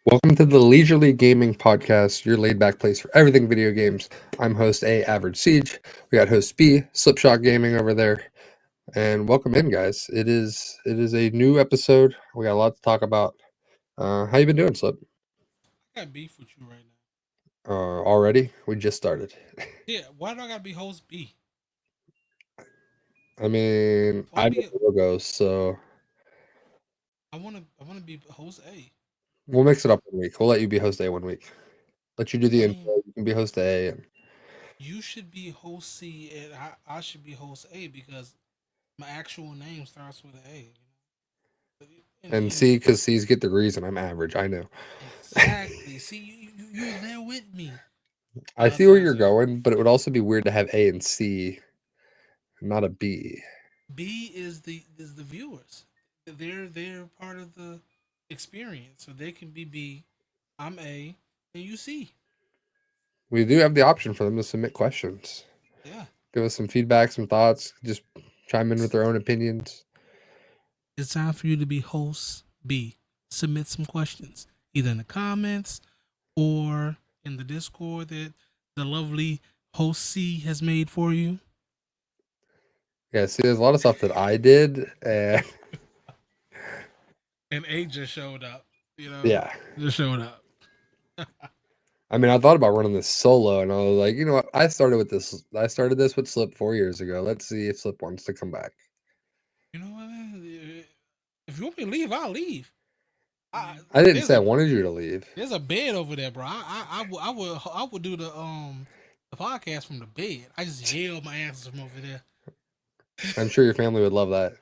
Welcome to the Leisurely Gaming Podcast, your laid back place for everything video games. I'm host A, Average Siege. We got host B, SlipShockGaming over there. And welcome in, guys. It is a new episode. We got a lot to talk about. How you been doing, Slip? I got beef with you right now. Already? We just started. Yeah, why do I gotta be host B? I mean, I I wanna know be the logos, so I wanna be host A. we'll mix it up 1 week. We'll let you be host A 1 week. Let you do the I intro. mean, You can be host A, you should be host C and I should be host A because my actual name starts with an A. and And C, because C's get degrees, and I'm average. I know. exactly. See, you're there with me. I see where Nah. you're So going, but it would also be weird to have A and C, not a B. B is the viewers. They're part of the experience, so they can be B. I'm A, and you C. We do have the option for them to submit questions, Yeah. give us some feedback, some thoughts, just chime in with their own opinions. It's time for you to be host B. Submit some questions, either in the comments or in the Discord that the lovely host C has made for you. Yeah, see, there's a lot of stuff that I did, and And A just showed up, you know, yeah. just showed up. I mean, I thought about running this solo, and I was like, you know what? I started with this. I started this with Slip 4 years ago. Let's see if Slip wants to come back. You know what? If you want me to leave, I'll leave. I, I didn't there's say I a wanted you to leave. there's a bed over there, bro. I would do the podcast from the bed. I just yell my answers from over there. I'm sure your family would love that.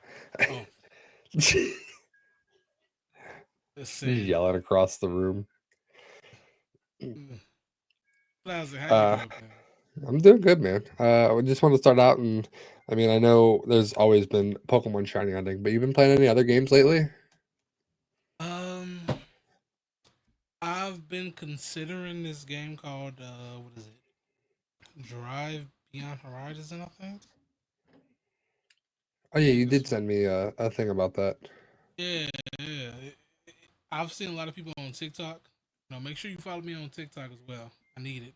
Oh, Just listen. yelling across the room. Classic, how you Uh, doing, man? I'm doing good, man. I just want to start out, and I mean, I know there's always been Pokemon shiny hunting, but you've been playing any other games lately? Um, I've been considering this game called what is it? Drive Beyond Horizon, I think. Oh yeah, Yeah, you this did one. send me a thing about that. Yeah, yeah. I've seen a lot of people on TikTok. Make sure you follow me on TikTok as well. I need it.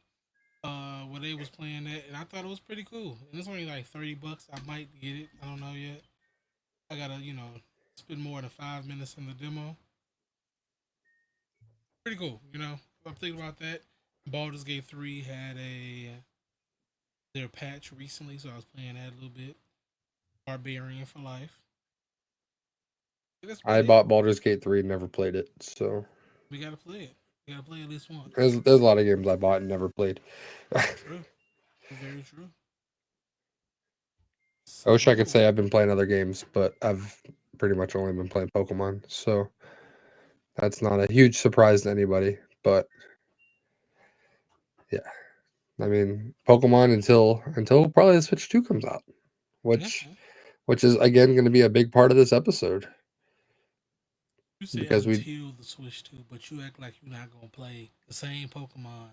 Where they was playing that, and I thought it was pretty cool. And it's only like $30. I might get it. I don't know yet. I gotta, spend more than 5 minutes in the demo. Pretty cool. I'm thinking about that. Baldur's Gate 3 had their patch recently, so I was playing that a little bit. Barbarian for life. That's about I it. bought Baldur's Gate 3, never played it, so We gotta play it. We gotta play at least once. there's a lot of games I bought and never played. True. Very true. I wish I could So say I've been playing other games, but I've pretty much only been playing Pokemon, so that's not a huge surprise to anybody. But yeah, I mean, Pokemon until probably the Switch 2 comes out, yeah, which which is again going to be a big part of this episode you say because we until the Switch 2, but you act like you're not gonna play the same Pokemon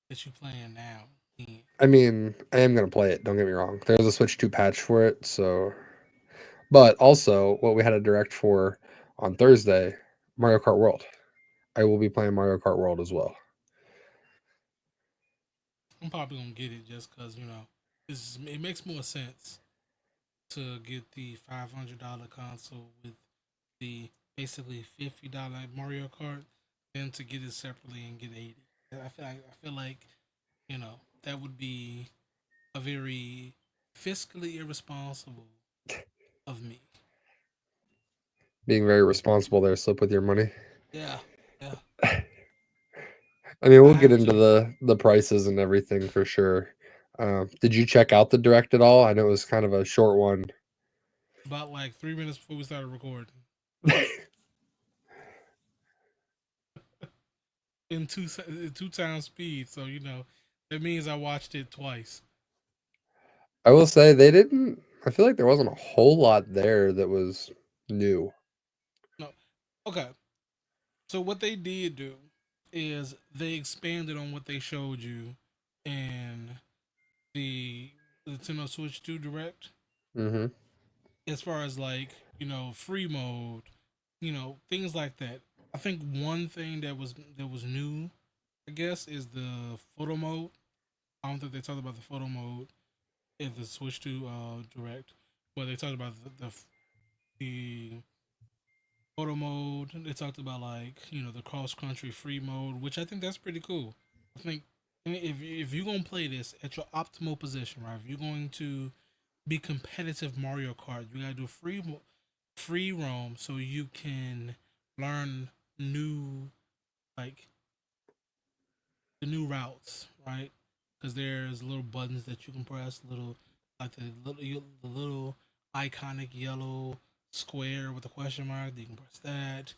that you playing now. Yeah. I mean, I am going to play it, don't get me wrong. There's a Switch 2 patch for it, so but also what we had a direct for on Thursday, Mario Kart World. I will be playing Mario Kart World as well. I'm probably gonna get it just because it makes more sense to get the $500 console with the basically $50 Mario Kart than to get it separately and get 80. I feel like that would be a very fiscally irresponsible of me. Being very responsible there, Slip, with your money. Yeah, yeah. I mean, we'll I get have into to the prices and everything for sure. Did you check out the direct at all? I know it was kind of a short one. about like 3 minutes before we started recording in two times speed. So that means I watched it twice. I will say they didn't. I feel like there wasn't a whole lot there that was new. No, okay. So what they did do is they expanded on what they showed you in the Nintendo Switch 2 Direct, Hmm. as far as like free mode, things like that. I think one thing that was new, I guess, is the photo mode. I don't think they talked about the photo mode in the Switch to Direct, but they talked about the photo mode. They talked about like the cross country free mode, which I think that's pretty cool. I think if you're gonna play this at your optimal position, right? If you're going to be competitive Mario Kart, you gotta do free roam so you can learn new like the new routes, right? Because there's little buttons that you can press, little like the little iconic yellow square with a question mark. You can press that,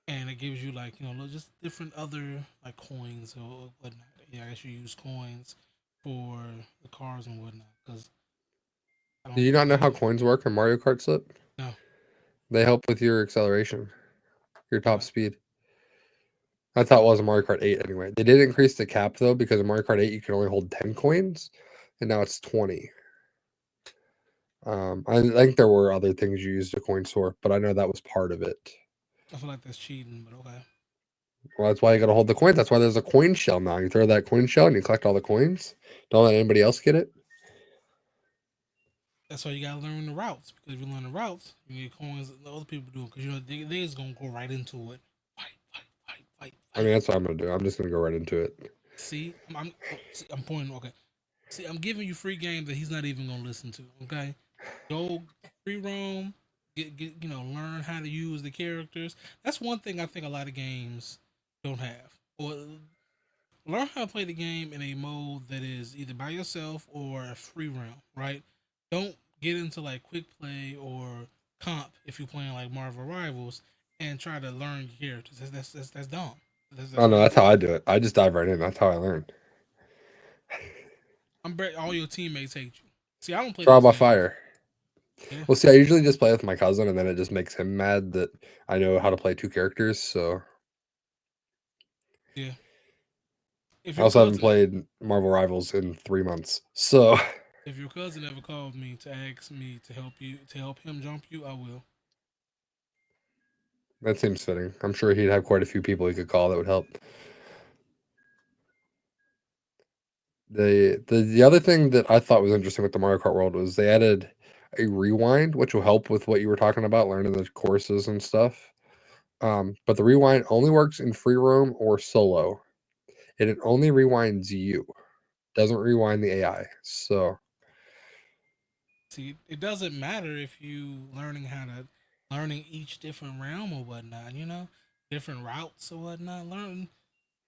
and it gives you like just different other like coins or whatnot. Yeah, I guess you use coins for the cars and whatnot. Because I Do don't you not know think how coins work in Mario Kart Slip? no. They help with your acceleration, your top Okay, speed. That's how it was in Mario Kart 8 anyway. They did increase the cap though because in Mario Kart 8 you can only hold 10 coins, and now it's 20. I think there were other things you used a coin for, but I know that was part of it. I feel like that's cheating, but okay. Well, that's why you got to hold the coins. That's why there's a coin shell now. You throw that coin shell and you collect all the coins. Don't let anybody else get it. That's why you gotta learn the routes. Because if you learn the routes, you get coins that other people do. Because they just gonna go right into it. Fight, fight, fight, fight, I mean, fight. that's what I'm gonna do. I'm just gonna go right into it. See, I'm pointing. Okay, see, I'm giving you free games that he's not even gonna listen to. Okay, go free roam. Get learn how to use the characters. That's one thing I think a lot of games don't have. Or learn how to play the game in a mode that is either by yourself or a free round, right? Don't get into like quick play or comp if you're playing like Marvel Rivals and try to learn your characters. That's dumb. That's Oh no, very that's how dumb. I do it. I just dive right in. That's how I learn. I'm bet all your teammates hate you. See, I don't play Trial those by games. fire. Yeah, Well, see, I usually just play with my cousin, and then it just makes him mad that I know how to play two characters. So yeah. If I your also haven't cousin, played Marvel Rivals in 3 months. So if your cousin ever called me to ask me to help him jump you, I will. that seems fitting. I'm sure he'd have quite a few people he could call that would help. The other thing that I thought was interesting with the Mario Kart World was they added a rewind, which will help with what you were talking about, learning the courses and stuff. But the rewind only works in free roam or solo, and it only rewinds you. Doesn't rewind the AI. So See, it doesn't matter if you learning each different realm or whatnot. Different routes or whatnot. Learn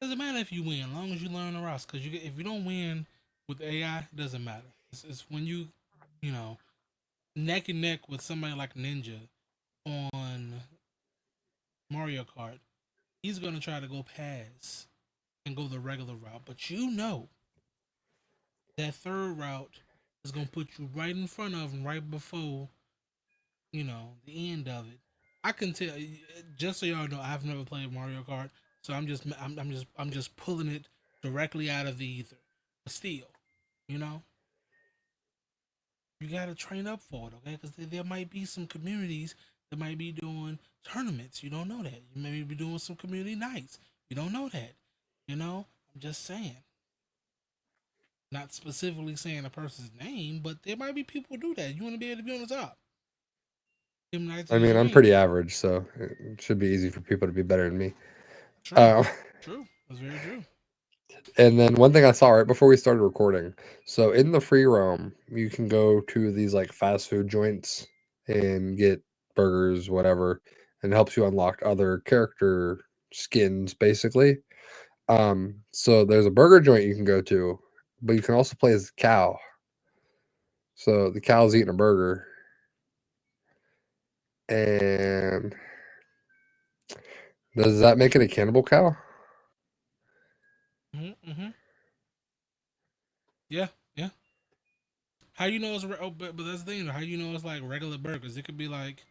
doesn't matter if you win, as long as you learn the routes. Because if you don't win with AI, it doesn't matter. It's when you know, neck and neck with somebody like Ninja on Mario Kart. He's gonna try to go past and go the regular route, but that third route is gonna put you right in front of him, right before the end of it. I can tell, just so y'all know, I've never played Mario Kart, so I'm just pulling it directly out of the ether. But still, you know, you gotta train up for it, okay? Because there might be some communities that might be doing tournaments. You don't know that. You may be doing some community nights. You don't know that. I'm just saying. Not specifically saying a person's name, but there might be people who do that. You want to be able to be on the top. Them nights I you mean, just I'm win. pretty average, so it should be easy for people to be better than me. True. Uh, True. That's very true. and then one thing I saw right before we started recording. So in the free roam, you can go to these like fast food joints and get burgers, whatever, and it helps you unlock other character skins, basically. So there's a burger joint you can go to, but you can also play as a cow. So the cow's eating a burger, and does that make it a cannibal cow? Mm-hmm. Yeah. Yeah. How you know it's but that's the thing. How you know it's like regular burgers? It could be like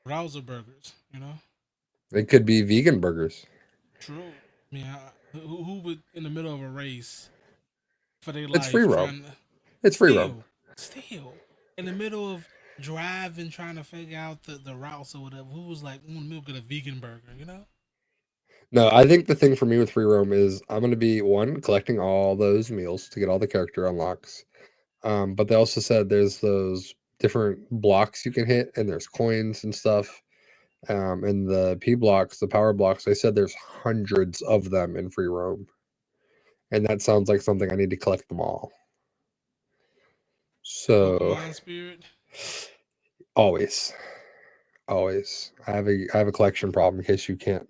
browser burgers. It could be vegan burgers. True. I mean, who would in the middle of a race for their It's free life roam. trying to It's free roam. still in the middle of driving trying to figure out the routes or whatever? Who was like, I'm gonna get a vegan burger? No, I think the thing for me with free roam is I'm gonna be one collecting all those meals to get all the character unlocks. But they also said there's those different blocks you can hit, and there's coins and stuff. And the P blocks, the power blocks, they said there's hundreds of them in free roam, and that sounds like something I need to collect them all. So Pokemon Spirit. always, always, I have a collection problem. In case you can't,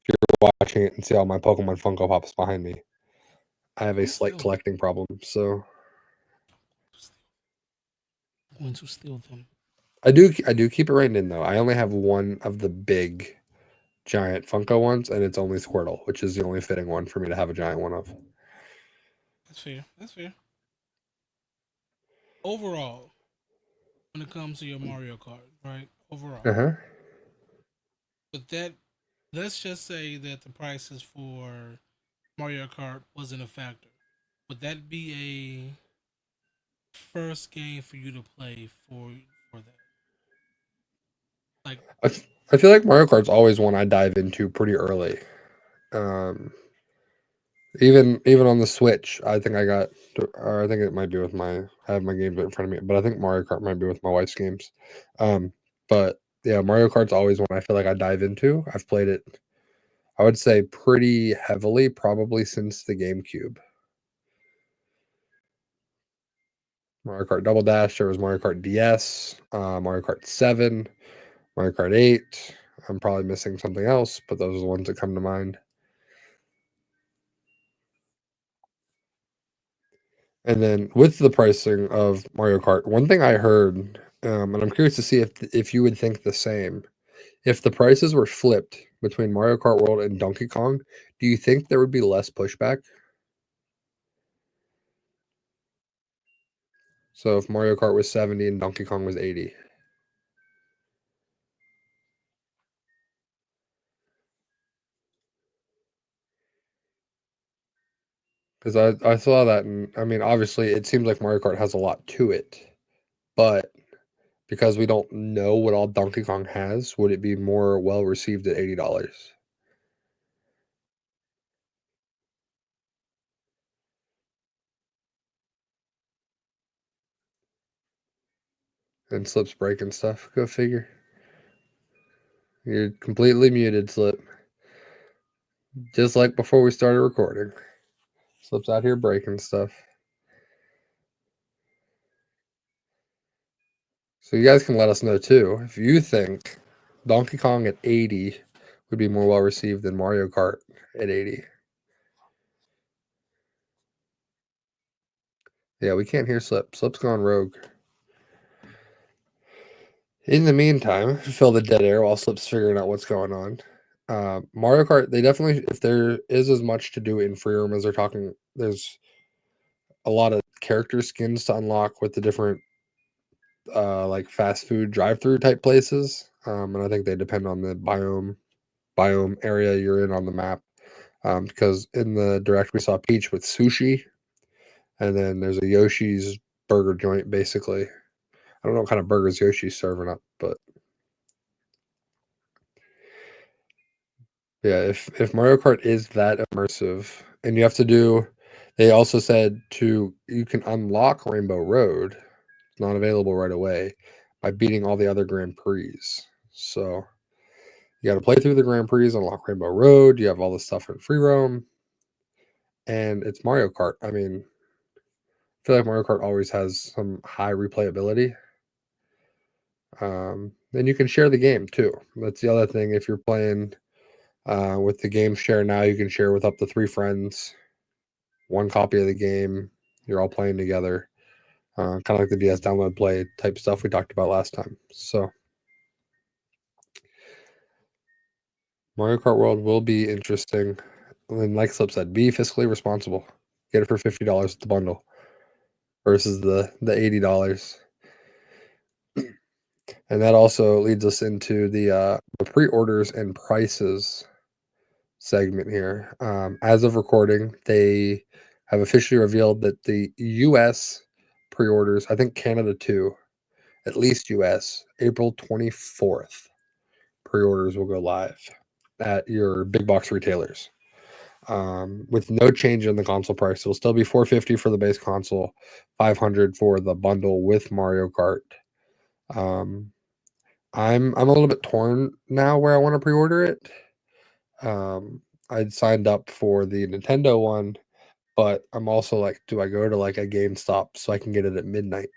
if you're watching it and see all my Pokemon Funko Pops behind me, I have a I'm slight still collecting problem. So going to steal them. I do keep it right in though. I only have one of the big giant Funko ones, and it's only Squirtle, which is the only fitting one for me to have a giant one of. That's fair. That's fair. Overall, when it comes to your Mario Kart, right? Uh Overall, huh. but that let's just say that the prices for Mario Kart wasn't a factor. Would that be a first game for you to play for that? Like, I feel like Mario Kart's always one I dive into pretty early. Um, even on the Switch, I think I got, or I think it might be with my, I have my games right in front of me, but I think Mario Kart might be with my wife's games. Um, but yeah, Mario Kart's always one I feel like I dive into. I've played it, I would say, pretty heavily, probably since the GameCube. Mario Kart Double Dash. There was Mario Kart DS, Mario Kart 7, Mario Kart 8. I'm probably missing something else, but those are the ones that come to mind. And then with the pricing of Mario Kart, one thing I heard, and I'm curious to see if you would think the same. If the prices were flipped between Mario Kart World and Donkey Kong, do you think there would be less pushback? So if Mario Kart was 70 and Donkey Kong was 80, because I saw that, and I mean, obviously, it seems like Mario Kart has a lot to it, but because we don't know what all Donkey Kong has, would it be more well received at $80? And Slip's breaking stuff. Go figure. You're completely muted, Slip. Just like before we started recording. Slip's out here breaking stuff. So you guys can let us know too if you think Donkey Kong at 80 would be more well received than Mario Kart at 80. Yeah, we can't hear Slip. Slip's gone rogue. In the meantime, fill the dead air while Slip's figuring out what's going on. Mario Kart, they definitely, if there is as much to do in free room as they're talking, there's a lot of character skins to unlock with the different like fast food drive-through type places. And I think they depend on the biome area you're in on the map. Because in the direct we saw Peach with sushi, and then there's a Yoshi's burger joint. Basically, I don't know what kind of burgers Yoshi's serving up, but yeah, if Mario Kart is that immersive, and you have to do, they also said to you can unlock Rainbow Road. It's not available right away by beating all the other Grand Prix. So you got to play through the Grand Prix, unlock Rainbow Road. You have all this stuff in free roam, and it's Mario Kart. I mean, I feel like Mario Kart always has some high replayability. Then you can share the game too. That's the other thing. If you're playing with the game share now, you can share with up to 3 friends, one copy of the game. You're all playing together, kind of like the DS download play type stuff we talked about last time. So Mario Kart World will be interesting. And like Slip said, be fiscally responsible. Get it for $50 at the bundle versus the $80. And that also leads us into the pre-orders and prices segment here. As of recording, they have officially revealed that the U.S. pre-orders, I think Canada too, at least U.S., April 24th, pre-orders will go live. at your big box retailers. With no change in the console price, it'll still be $450 for the base console, $500 for the bundle with Mario Kart. Um, I'm a little bit torn now where I want to pre-order it. I'd signed up for the Nintendo one, but I'm also like, do I go to like a GameStop so I can get it at midnight?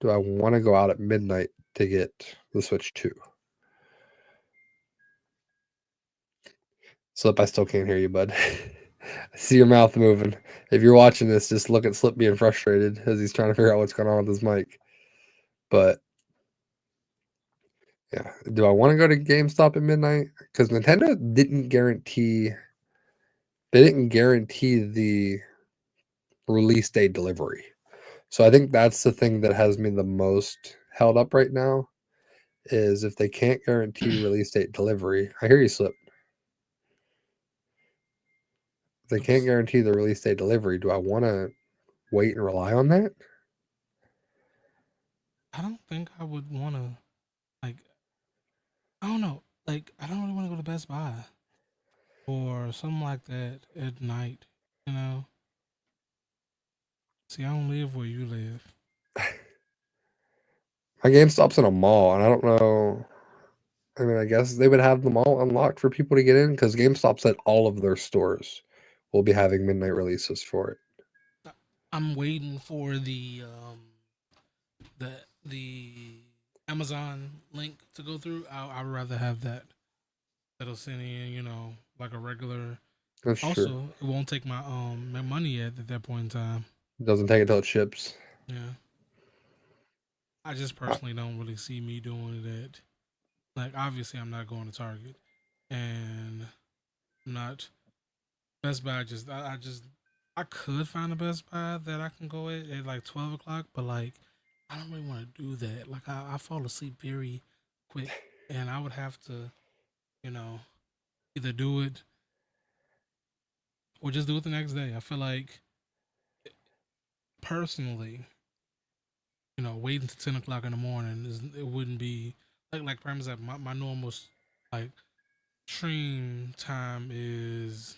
Do I want to go out at midnight to get the Switch 2? Slip, I still can't hear you, bud. I see your mouth moving. If you're watching this, just look at Slip being frustrated as he's trying to figure out what's going on with his mic. But yeah, do I want to go to GameStop at midnight? Because Nintendo didn't guarantee the release date delivery. So I think that's the thing that has me the most held up right now is if they can't guarantee release date delivery. I hear you, Slip. If they can't guarantee the release date delivery, do I want to wait and rely on that? I don't think I would want to, like, I don't know. Like, I don't really want to go to Best Buy or something like that at night, you know? See, I don't live where you live. My GameStop's in a mall, and I don't know. I mean, I guess they would have the mall unlocked for people to get in because GameStop said all of their stores will be having midnight releases for it. I'm waiting for the Amazon link to go through. I'd rather have that. That'll send in, like a regular. That's true. Also, it won't take my money at that point in time. It doesn't take until it ships. Yeah, I just I, personally don't really see me doing it. Like, obviously, I'm not going to Target, and I'm not Best Buy. I could find a Best Buy that I can go at like 12 o'clock, but like I don't really want to do that. Like I fall asleep very quick, and I would have to, you know, either do it or just do it the next day. I feel like personally, waiting to 10 o'clock in the morning it wouldn't be like for example, my normal like stream time is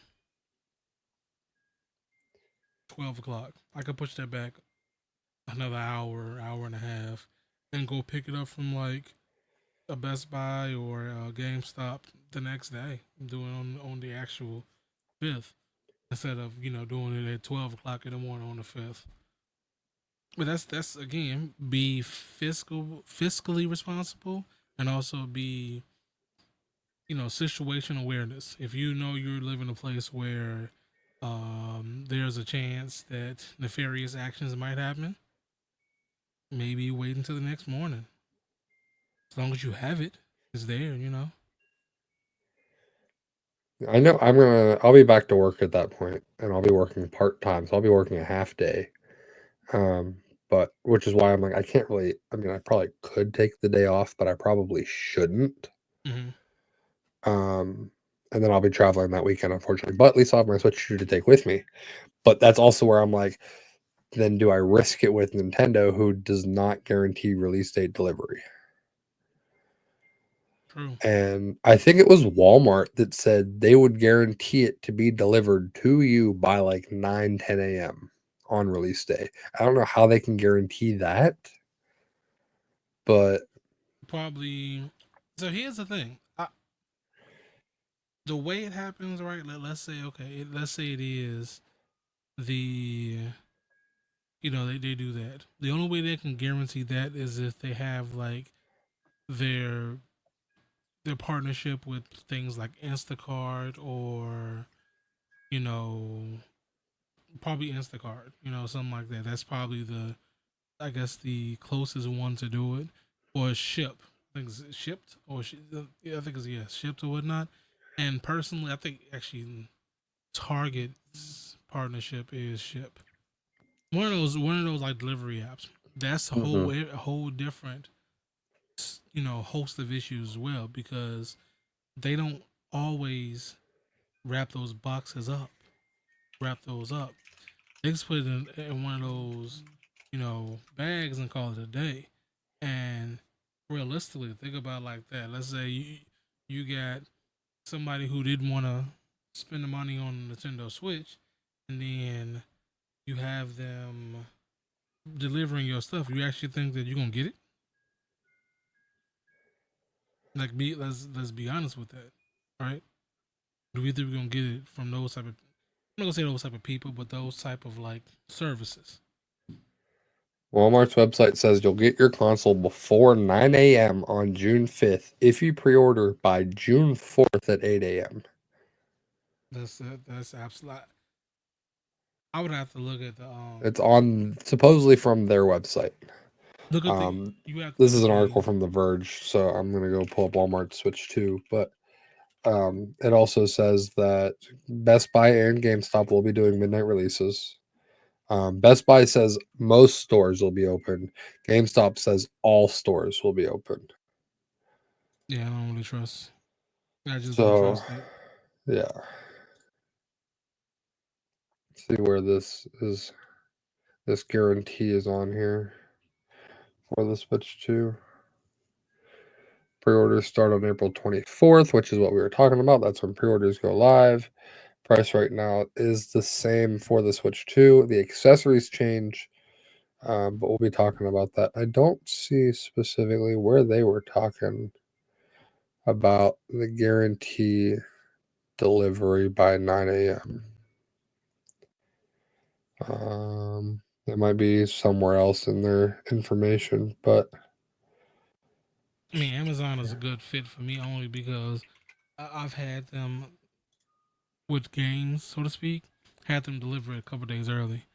12 o'clock. I could push that back another hour and a half, and go pick it up from like a Best Buy or a GameStop the next day. Do it on the actual 5th instead of doing it at 12 o'clock in the morning on the 5th. But that's again be fiscally responsible, and also be situation awareness. If you know you're living in a place where there's a chance that nefarious actions might happen, maybe wait until the next morning. As long as you have it, it's there. I know I'll be back to work at that point, and I'll be working part time, so I'll be working a half day. Um, but which is why I'm like, I can't really. I mean, I probably could take the day off, but I probably shouldn't. Mm-hmm. Um, and then I'll be traveling that weekend, unfortunately. But at least I'll have my Switch 2 to take with me. But that's also where I'm like, then do I risk it with Nintendo, who does not guarantee release date delivery? True. And I think it was Walmart that said they would guarantee it to be delivered to you by like 9, 10 a.m. on release day. I don't know how they can guarantee that, but Probably. So here's the thing. The way it happens, right? Let's say, okay, let's say it is the, they do that. The only way they can guarantee that is if they have like their their partnership with things like Instacart, or you know probably Instacart, something like that. That's probably I guess the closest one to do it, or ship. I think it's shipped or yeah, I think it's shipped or whatnot. And personally, I think actually Target's partnership is Ship. One of those like delivery apps. That's mhm. a whole different host of issues as well, because they don't always wrap those boxes up, wrap those up. They just put it in one of those bags and call it a day. And realistically, think about it like that. Let's say you got somebody who didn't want to spend the money on Nintendo Switch, and then you have them delivering your stuff, you actually think that you're gonna get it? Like, let's be honest with that, right? Do we think we're gonna get it from those type of? I'm not gonna say those type of people, but those type of like services. Walmart's website says you'll get your console before 9 a.m. on June 5th if you pre-order by June 4th at 8 a.m. That's absolute. I would have to look at the It's on supposedly from their website. look at the. Um, You have to this look is at an the. article from The Verge, so I'm gonna go pull up Walmart Switch 2. But it also says that Best Buy and GameStop will be doing midnight releases. Best Buy says most stores will be open. GameStop says all stores will be open. Yeah, I don't really trust. I just don't So, trust it. yeah. Let's see where this is. This guarantee is on here for the Switch 2. Pre-orders start on April 24th, which is what we were talking about. That's when pre-orders go live. Price right now is the same for the Switch 2. The accessories change, but we'll be talking about that. I don't see specifically where they were talking about the guarantee delivery by 9 a.m. It might be somewhere else in their information, but I mean, Amazon is a good fit for me only because I've had them with games, so to speak, had them deliver it a couple days early.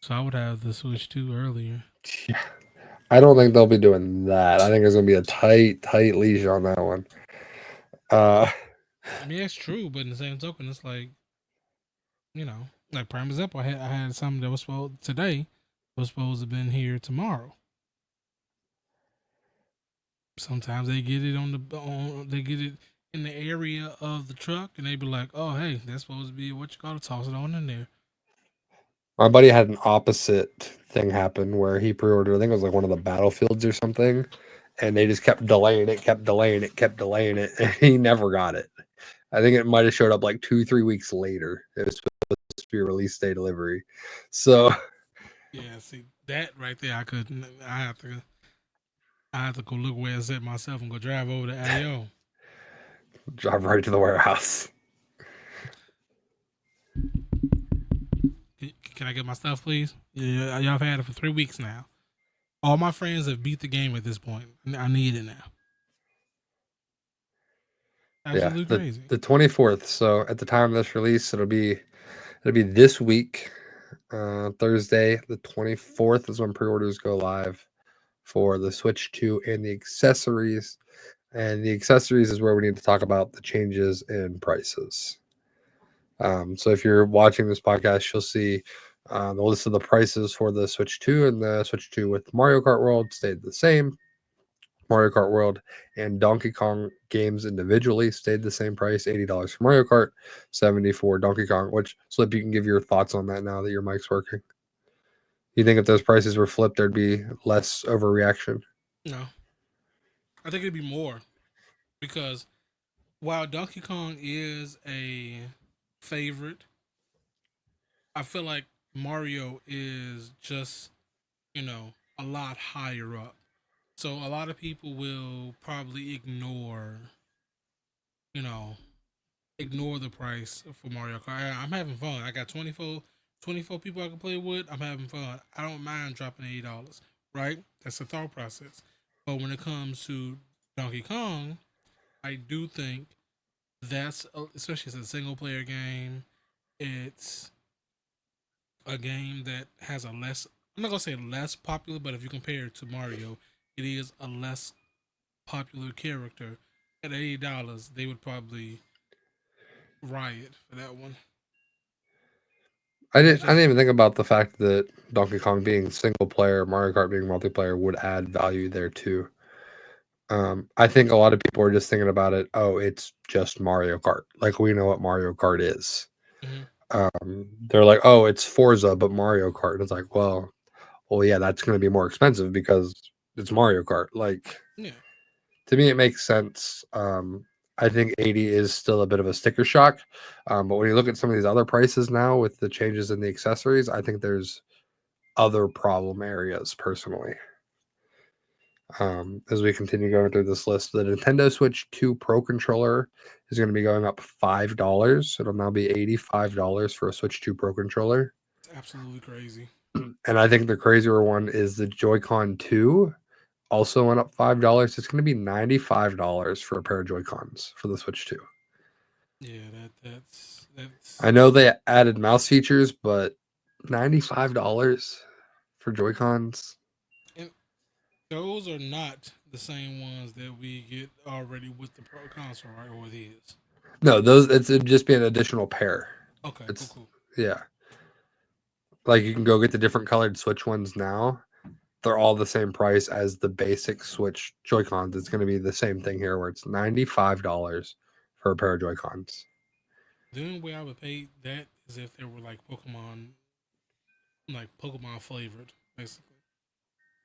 So I would have the Switch 2 earlier. yeah, I don't think they'll be doing that. I think there's gonna be a tight leash on that one. Uh, I mean, that's true, but in the same token, it's like, like prime example, I had something that was supposed today was supposed to have been here tomorrow. Sometimes they get it they get it in the area of the truck, and they be like, "Oh, hey, that's supposed to be what you gotta toss it on in there." my buddy had an opposite thing happen where he pre-ordered. I think it was like one of the battlefields or something, and they just kept delaying it, kept delaying it, kept delaying it, and he never got it. I think it might have showed up like 2-3 weeks later. It was supposed to be a release day delivery. So Yeah, see that right there, I couldn't. I have to go look where it's at myself and go drive over to AO. drive right to the warehouse. Can I get my stuff, please? Yeah, y'all have had it for 3 weeks now. All my friends have beat the game at this point. I need it now. Yeah, Absolutely the crazy. the 24th. So at the time of this release, it'll be this week. Thursday, the 24th is when pre-orders go live for the Switch 2 and the accessories. And the accessories is where we need to talk about the changes in prices. So if you're watching this podcast, you'll see the list of the prices for the Switch 2 and the Switch 2 with Mario Kart World stayed the same. Mario Kart World and Donkey Kong games individually stayed the same price, $80 for Mario Kart, 70 for Donkey Kong, which Slip, you can give your thoughts on that now that your mic's working. You think if those prices were flipped, there'd be less overreaction? No, I think it'd be more because while Donkey Kong is a favorite, I feel like Mario is just a lot higher up. So a lot of people will probably you know, ignore the price for Mario Kart. I'm having fun. I got 24 people I can play with. I'm having fun. I don't mind dropping $80, right? That's the thought process. But when it comes to Donkey Kong, I do think especially as a single player game, it's a game that has a less, I'm not going to say less popular, but if you compare it to Mario, it is a less popular character. At $80, they would probably riot for that one. I That's didn't. I just didn't even think about the fact that Donkey Kong being single player, Mario Kart being multiplayer would add value there too. I think a lot of people are just thinking about it. Oh, it's just Mario Kart. Like we know what Mario Kart is. hmm They're like, oh, it's Forza, but Mario Kart. It's like, well, yeah, that's going to be more expensive because it's Mario Kart. Like yeah. to me, it makes sense. I think 80 is still a bit of a sticker shock. But when you look at some of these other prices now with the changes in the accessories, I think there's other problem areas personally. As we continue going through this list, the Nintendo Switch 2 Pro controller is going to be going up $5. It'll now be $85 for a Switch 2 Pro controller. It's absolutely crazy. And I think the crazier one is the Joy-Con 2 also went up $5. It's going to be $95 for a pair of Joy-Cons for the Switch 2. Yeah, that's I know they added mouse features, but $95 for Joy-Cons. and those are not the same ones that we get already with the Pro console, right? Or it is. No, those it'd just be an additional pair. Okay, cool, It's cool. yeah. Like you can go get the different colored Switch ones now. They're all the same price as the basic Switch Joy-Cons. It's going to be the same thing here where it's $95 for a pair of Joy-Cons. The only way I would pay that is if they were like Pokemon flavored, basically.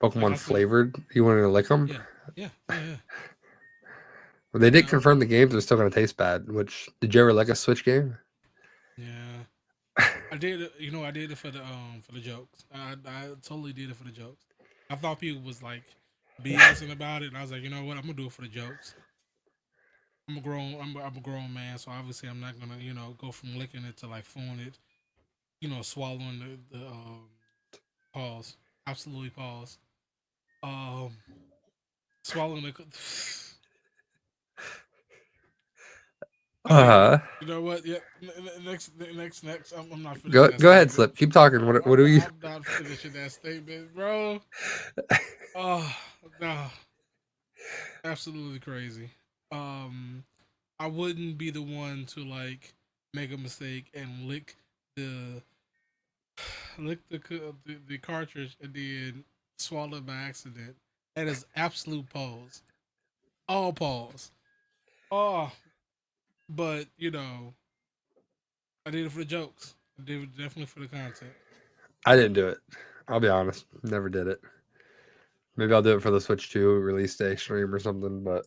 Like Pokemon I think, flavored. You want to lick them? yeah, yeah, yeah, yeah. Well, they did Now, confirm the games are still going to taste bad. Which did you ever like a Switch game? yeah. I did it. You know, I did it for the jokes. I totally did it for the jokes. I thought people was like BSing about it, and I was like, you know what? I'm gonna do it for the jokes. I'm a grown man, so obviously I'm not gonna go from licking it to like fooling it. Swallowing the pause. Absolutely pause. Um, swallowing the. Okay, Uh you know what? Yep. Next. I'm not finishing go that go ahead, statement. Slip. Keep talking. What do we? I'm not finishing that statement, bro. Oh no, absolutely crazy. Um, I wouldn't be the one to like make a mistake and the lick the cartridge and then swallow it by accident. That is absolute pause. All pause. Oh, but I did it for the jokes. I did it definitely for the content. I didn't do it. I'll be honest. Never did it. Maybe I'll do it for the Switch 2 release day stream or something. But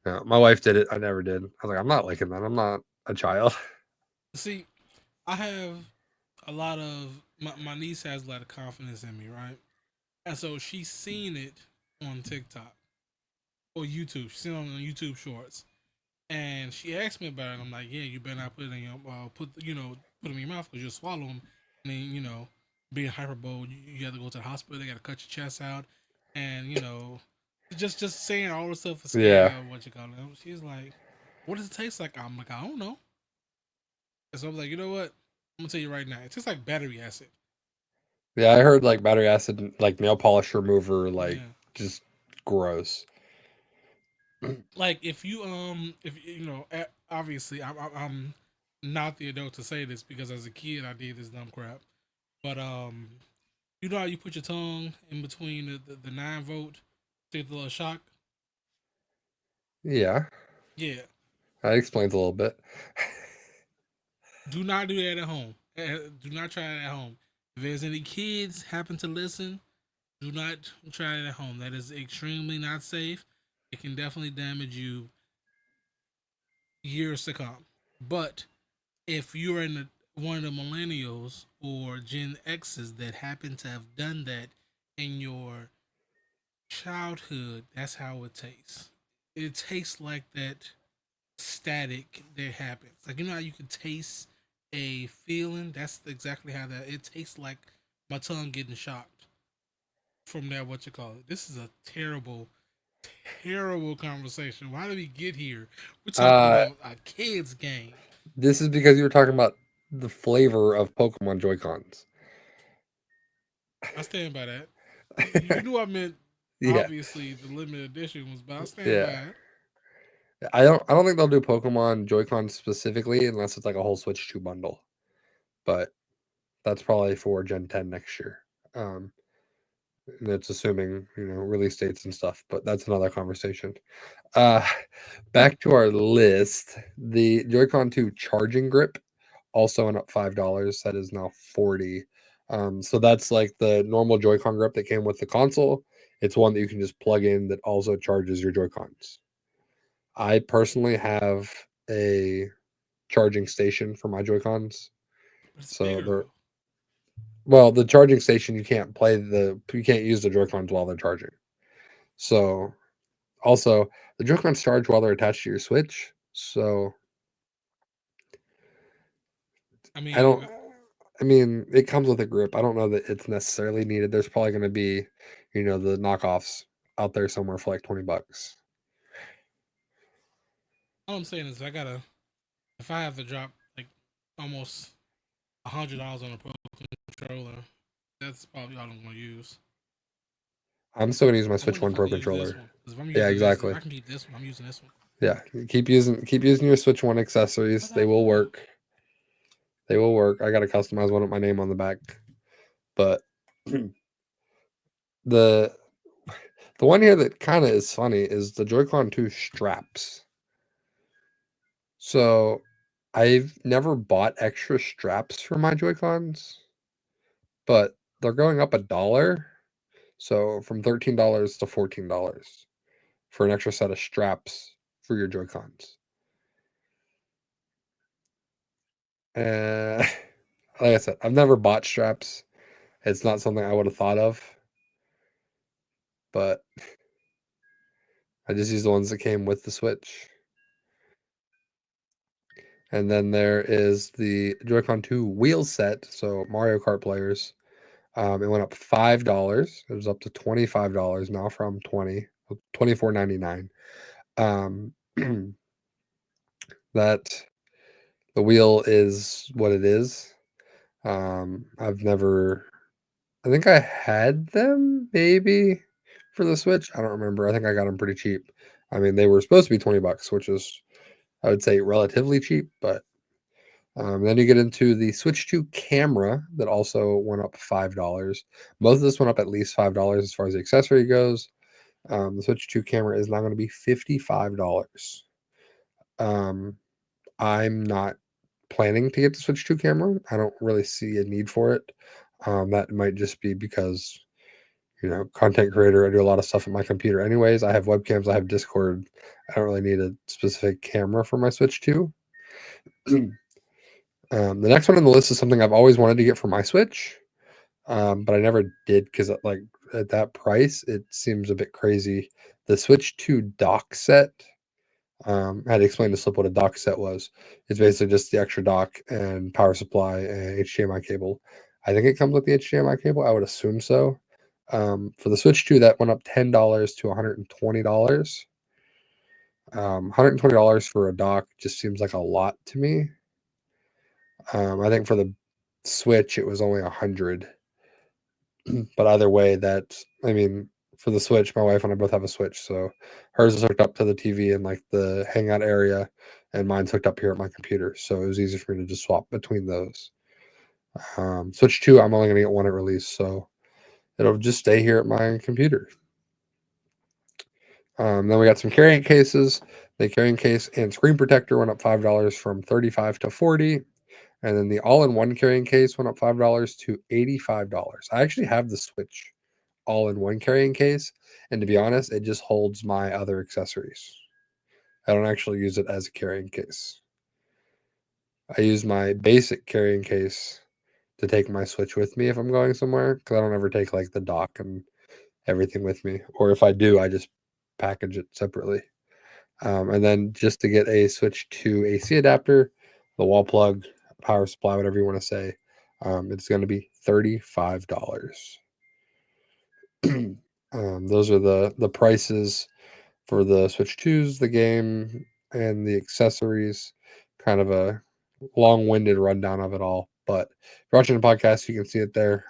no, my wife did it. I never did. I was like, I'm not liking that. I'm not a child. See, I have a lot of my niece has a lot of confidence in me, right? And so she's seen it on TikTok or YouTube. She's seen it on YouTube Shorts, and she asked me about it. And I'm like, yeah, you better not put it in your put them in your mouth because you'll swallow them. And then being hyperbole, you have to go to the hospital. They got to cut your chest out, and just saying all the stuff to Yeah. scare what you call it. She's like, what does it taste like? I'm like, I don't know. And so I'm like, you know what? I'm gonna tell you right now. It tastes like battery acid. Yeah, I heard like battery acid, like nail polish remover, like Yeah. just gross. Like if obviously I'm not the adult to say this because as a kid I did this dumb crap. But you know how you put your tongue in between the 9 volt to get the little shock? Yeah, Yeah. that explains a little bit. Do not do that at home. Do not try it at home. If there's any kids happen to listen, do not try it at home. That is extremely not safe. It can definitely damage you years to come. But if you're one of the millennials or Gen X's that happen to have done that in your childhood, that's how it tastes. It tastes like that static that happens. Like how you can taste a feeling. That's exactly how that. It tastes like my tongue getting shocked from that. What you call it? This is a terrible, terrible conversation. Why did we get here? We're talking Uh, about a kids game. this is because you were talking about the flavor of Pokemon Joy Cons. I stand by that. You knew I meant Yeah, obviously the limited edition was, but I stand by yeah. it. I don't think they'll do Pokemon Joy Cons specifically unless it's like a whole Switch 2 bundle. But that's probably for Gen 10 next year. Um, and it's assuming release dates and stuff. But that's another conversation. Uh, back to our list. The Joy-Con 2 charging grip also went up $5. That is now 40. So that's like the normal Joy-Con grip that came with the console. It's one that you can just plug in that also charges your Joy-Cons. I personally have a charging station for my Joy-Cons. But it's So bigger they're though. well, the charging station you can't use the Joy-Cons while they're charging. So also the Joy-Cons charge while they're attached to your Switch. So I I mean, don't I mean, it comes with a grip. I don't know that it's necessarily needed. There's probably going to be, the knockoffs out there somewhere for like $20. all I'm saying is if I have to drop like almost $100 on a pro controller, that's probably all I'm gonna use. I'm still going to use my I Switch wonder One if I Pro can use this controller. one. Because if I'm Yeah, using this, if exactly. I can keep this one, I'm using this one. Yeah, keep using your Switch One accessories. What They will happened? work. They will work. I got to customize one with my name on the back. But the the one here that kind of is funny is the Joy-Con 2 straps. So I've never bought extra straps for my Joy-Cons, but they're going up $1. So from $13 to $14 for an extra set of straps for your Joy-Cons. Uh, like I said, I've never bought straps. It's not something I would have thought of, but I just use the ones that came with the Switch. And then there is the Joy-Con 2 wheel set. So Mario Kart players, it went up $5. It was up to $25 now from 24.99. Um, that the wheel is what it is. I've never. I think I had them maybe for the Switch. I don't remember. I think I got them pretty cheap. I mean, they were supposed to be $20, which is I would say relatively cheap, but then you get into the Switch 2 camera that also went up $5. Both of this went up at least $5 as far as the accessory goes. The Switch 2 camera is now going to be $55. Um, I'm not planning to get the Switch 2 camera. I don't really see a need for it. That might just be because, content creator, I do a lot of stuff on my computer anyways. I have webcams, I have Discord. I don't really need a specific camera for my Switch 2. The next one on the list is something I've always wanted to get for my Switch, but I never did because, like, at that price, it seems a bit crazy. The Switch 2 dock set. I had to explain to Slip what a dock set was. It's basically just the extra dock and power supply and HDMI cable. I think it comes with the HDMI cable. I would assume so. For the Switch 2, that went up $10 to $120. $120 for a dock just seems like a lot to me. I think for the Switch, it was only 100. But either way, I mean, for the Switch, my wife and I both have a Switch, so hers is hooked up to the TV in like the hangout area, and mine's hooked up here at my computer. So it was easy for me to just swap between those. Switch 2, I'm only gonna get one at release, so it'll just stay here at my computer. Then we got some carrying cases. The carrying case and screen protector went up $5 from 35 to 40. And then the all-in-one carrying case went up $5 to $85. I actually have the Switch all-in-one carrying case, and to be honest, it just holds my other accessories. I don't actually use it as a carrying case. I use my basic carrying case to take my Switch with me if I'm going somewhere, because I don't ever take like the dock and everything with me. Or if I do, I just package it separately. And then just to get a Switch 2 AC adapter, the wall plug, power supply, whatever you want to say, it's going to be $35. Those are the prices for the Switch 2s, the game, and the accessories. Kind of a long-winded rundown of it all. But if you're watching the podcast, you can see it there.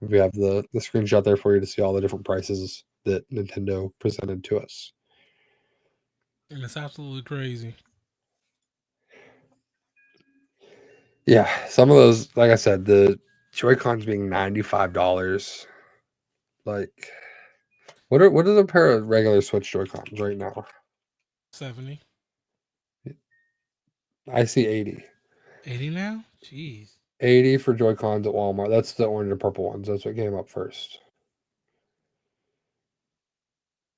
We have the screenshot there for you to see all the different prices that Nintendo presented to us. And it's absolutely crazy. Yeah, some of those, like I said, the Joy-Cons being $95. Like, what are the pair of regular Switch Joy-Cons right now? 70. I see 80. 80 now? Jeez. 80 for Joy-Cons at Walmart. That's the orange and purple ones. That's what came up first.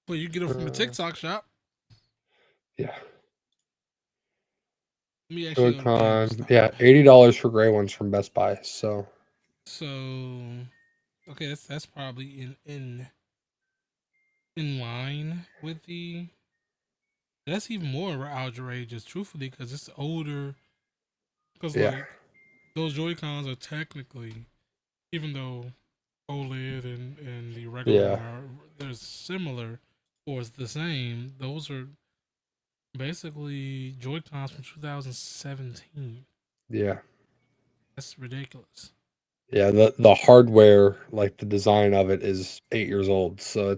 Well, you get them from the Uh, TikTok shop. Yeah. Let me actually go to Joy-Con. GameStop. Yeah, $80 for gray ones from Best Buy. So So okay, that's probably in line with the. That's even more outrageous, truthfully, because it's older. Because yeah, like those Joy Cons are technically, even though OLED and the regular yeah, one are they're similar or it's the same. Those are basically Joy Cons from 2017. yeah, That's ridiculous. yeah. The hardware, like the design of it, is 8 years old. So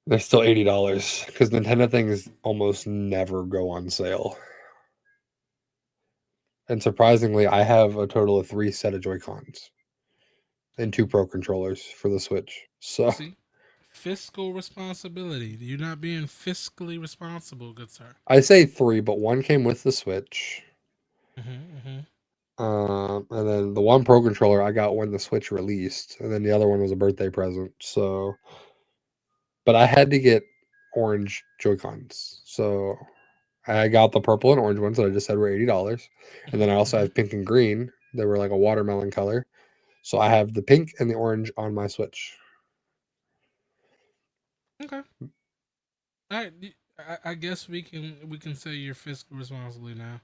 they're still $80 because Nintendo things almost never go on sale. And surprisingly, I have a total of 3 set of Joy Cons and 2 Pro controllers for the Switch. So See, fiscal responsibility. You're not being fiscally responsible, good sir. I say 3, but one came with the Switch. Mm-hmm. And then the one Pro controller I got when the Switch released, and then the other one was a birthday present. So, but I had to get orange Joy Cons. So I got the purple and orange ones that I just said were $80, and then I also Mm-hmm. have pink and green. They were like a watermelon color. So I have the pink and the orange on my Switch. Okay. All right. I guess we can say you're fiscal responsibly now.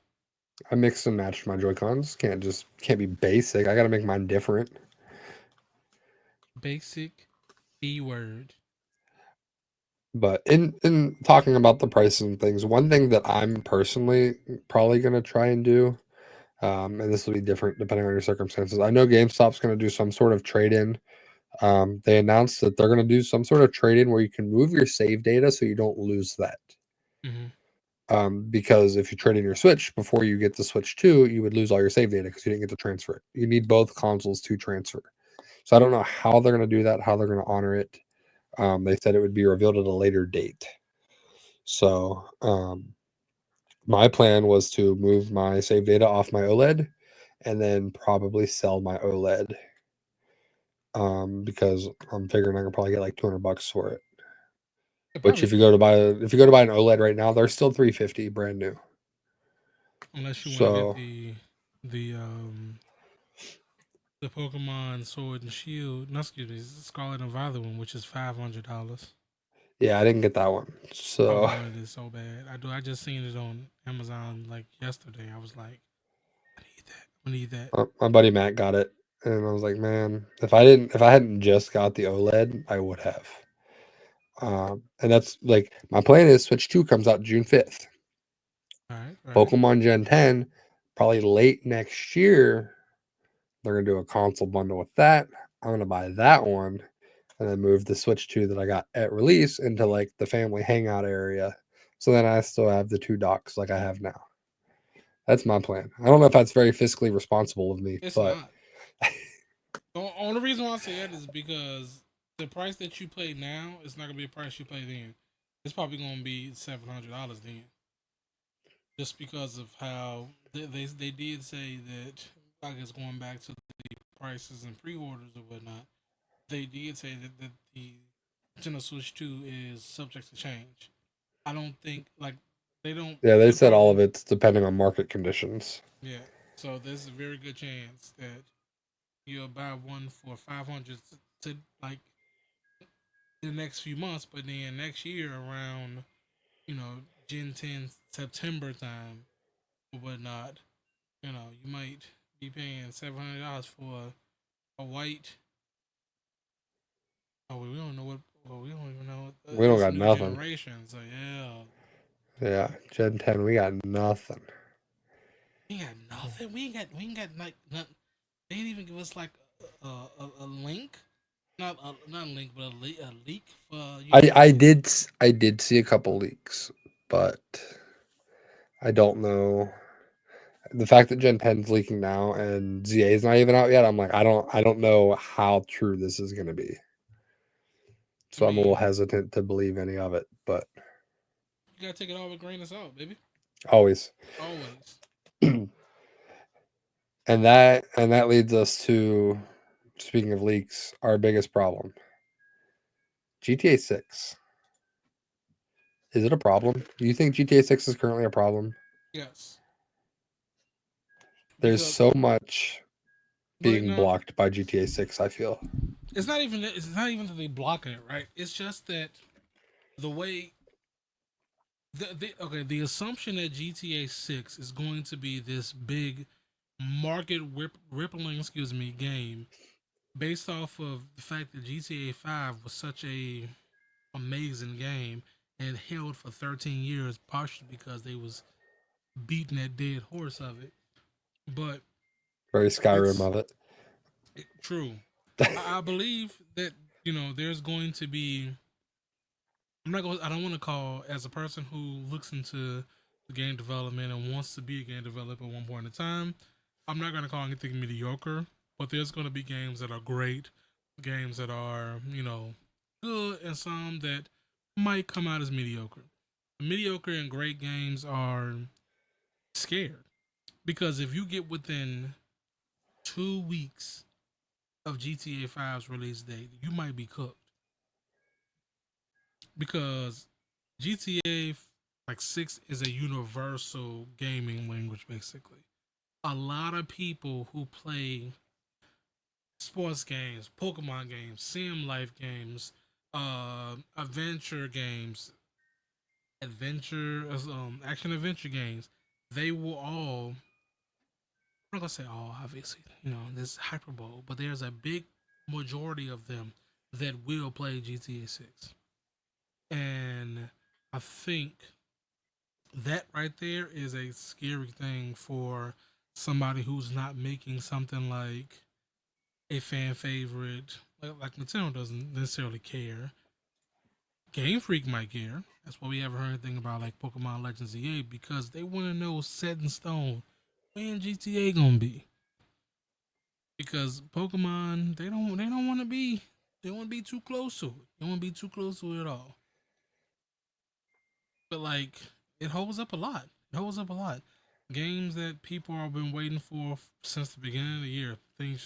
I mixed and matched my Joy Cons. Can't be basic. I got to make mine different. Basic B word. But in talking about the prices and things, one thing that I'm personally probably gonna try and do, and this will be different depending on your circumstances. I know GameStop's gonna do some sort of trade in. They announced that they're gonna do some sort of trade in where you can move your save data so you don't lose that. Mm-hmm. Because if you trade in your Switch before you get the Switch 2, you would lose all your save data because you didn't get to transfer it. You need both consoles to transfer. So I don't know how they're going to do that, how they're going to honor it. They said it would be revealed at a later date. So my plan was to move my save data off my OLED and then probably sell my OLED because I'm figuring I can probably get like $200 for it. Yeah, Which probably if you go to buy an OLED right now, they're still $350 brand new. unless you want to get So the Pokemon Sword and Shield. No, excuse me, Scarlet and Violet one, which is $500. yeah, I didn't get that one. I So wanted it so bad. I do. I just seen it on Amazon like yesterday. I was like, I need that. I need that. my buddy Matt got it, and I was like, man, if I hadn't just got the OLED, I would have. And that's like my plan is Switch 2 comes out June 5th. All right. All right. Pokemon Gen 10, probably late next year, they're gonna do a console bundle with that. I'm gonna buy that one and then move the Switch 2 that I got at release into like the family hangout area. So then I still have the 2 docks like I have now. That's my plan. I don't know if that's very fiscally responsible of me, It's but not. The only reason why I say that is because the price that you pay now is not gonna be the price you pay then. It's probably gonna be $700 then, just because of how they did say that. I guess going back to the prices and pre-orders or whatnot, they did say that the Nintendo Switch 2 is subject to change. I don't think like they don't. yeah, they They'll said all probably of it's depending on market conditions. yeah. So there's a very good chance that you'll buy one for 500 to like the next few months, but then next year around Gen 10 September time or whatnot, you might be paying $700 for a white. Oh, we don't know what. Well, we don't even know. We don't It's a got new nothing. generation, so yeah. Yeah, Gen 10, we got nothing. We ain't got nothing. We ain't got like nothing. They didn't even give us like a link, not a link, but a leak for I did see a couple leaks, but I don't know. The fact that Gen 10's leaking now and ZA is not even out yet, I'm like, I don't know how true this is gonna be. I So I'm a little mean, hesitant to believe any of it, but you gotta take it all with a grain of salt, baby. always. Always. And that leads us to, speaking of leaks, our biggest problem. GTA 6. Is it a problem? Do you think GTA 6 is currently a problem? Yes, There's because so much right being now blocked by GTA 6, I feel. it's not even that they blocking it, right? It's just that the way the assumption that GTA 6 is going to be this big market rippling, game based off of the fact that GTA 5 was such a amazing game and held for 13 years, partially because they was beating that dead horse of it. But Very Skyrim it's of it. true. I believe that there's going to be. I'm not going. I don't want to call as a person who looks into the game development and wants to be a game developer at one point in time. I'm not going to call anything mediocre, but there's going to be games that are great, games that are good, and some that might come out as mediocre. The mediocre and great games are scared because if you get within 2 weeks of GTA 5's release date, you might be cooked because GTA like 6 is a universal gaming language basically. A lot of people who play sports games, Pokemon games, sim life games, adventure games, action adventure games, they will all. I'm not gonna say all, obviously. There's hyperbole, but there's a big majority of them that will play GTA 6, and I think that right there is a scary thing for somebody who's not making something like a fan favorite. Like Nintendo doesn't necessarily care. Game Freak might care. That's why we haven't heard anything about like Pokemon Legends EA because they want to know set in stone when GTA gonna be. Because Pokemon they don't want to be they want to be too close to it. They want to be too close to it at all. But like it holds up a lot. It holds up a lot. Games that people have been waiting for since the beginning of the year. Things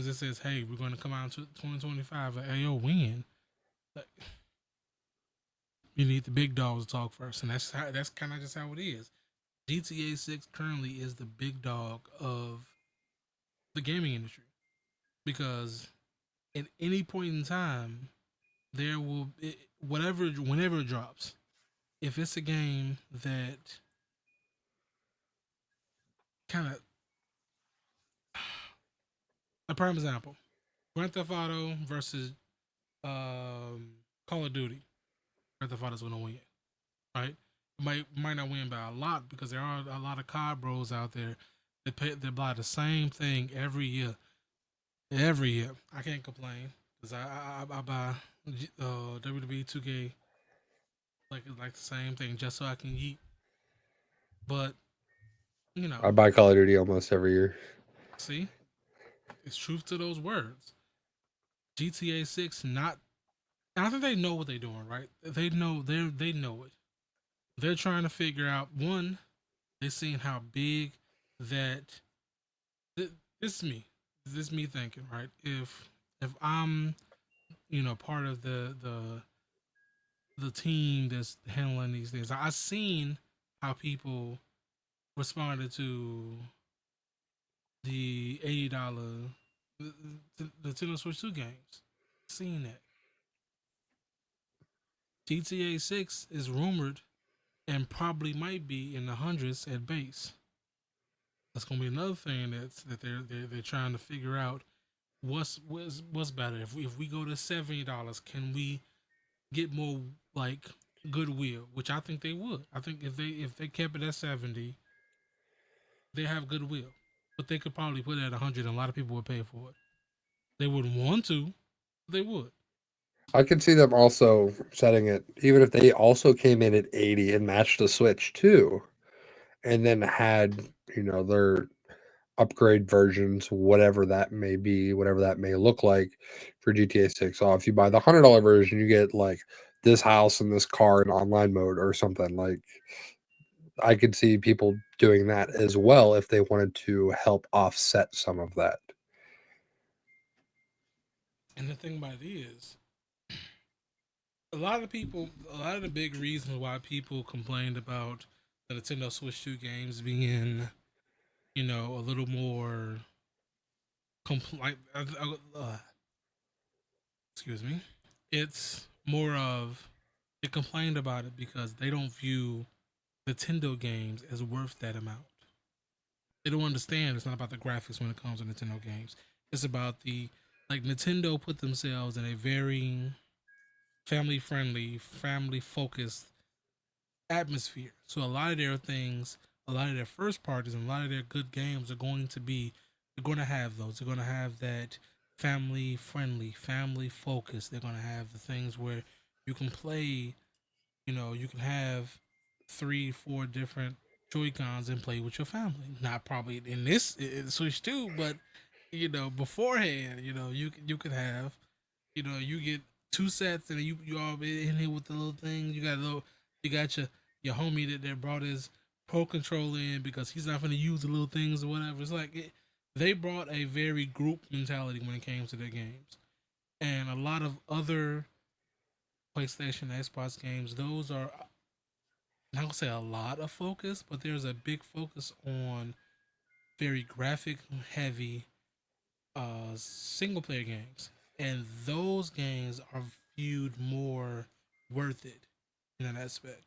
that says, "Hey, we're going to come out in 2025." Like, hey, yo, when? Like, you need the big dogs to talk first, and that's kind of just how it is. GTA 6 currently is the big dog of the gaming industry because at any point in time, whenever it drops, if it's a game that kind of a prime example, Grand Theft Auto versus Call of Duty. Grand Theft Auto's gonna win, right? Might not win by a lot because there are a lot of COD bros out there that buy the same thing every year. Every year, I can't complain because I buy WWE 2K like the same thing just so I can eat. But you know, I buy Call of Duty almost every year. see, it's truth to those words. GTA 6 not. I think they know what they're doing, right? They know it. They're trying to figure out one. They're seeing how big that this is me. This is me thinking, right? If I'm part of the team that's handling these things, I've seen how people responded to the $80 the Nintendo Switch 2 games. Seen that GTA 6 is rumored and probably might be in the hundreds at base. That's gonna be another thing that they're trying to figure out. What's better if we go to $70? Can we get more like goodwill? Which I think they would. I think if they kept it at 70, they have goodwill. But they could probably put it at 100, and a lot of people would pay for it. They wouldn't want to, but they would. I could see them also setting it, even if they also came in at 80 and matched the Switch too, and then had, their upgrade versions, whatever that may be, whatever that may look like for GTA 6. So if you buy the $100 version, you get like this house and this car in online mode or something. Like I could see people doing that as well if they wanted to help offset some of that. And the thing about it is, A lot of the big reasons why people complained about the Nintendo Switch 2 games being, a little more like, excuse me, it's more of they complained about it because they don't view Nintendo games as worth that amount. They don't understand it's not about the graphics when it comes to Nintendo games. It's about the like Nintendo put themselves in a very family friendly, family focused atmosphere. So a lot of their things, a lot of their first parties, and a lot of their good games are going to be. They're going to have those. They're going to have that family friendly, family focused. They're going to have the things where you can play. You can have three, four different Joy Cons and play with your family. Not probably in this in Switch 2, but beforehand, you could have you get two sets and you all in here with the little thing. You got your homie that brought his pro controller in because he's not gonna use the little things or whatever. It's like they brought a very group mentality when it came to their games, and a lot of other PlayStation, Xbox games. Those are not gonna say a lot of focus, but there's a big focus on very graphic heavy single player games, and those games are viewed more worth it in that aspect.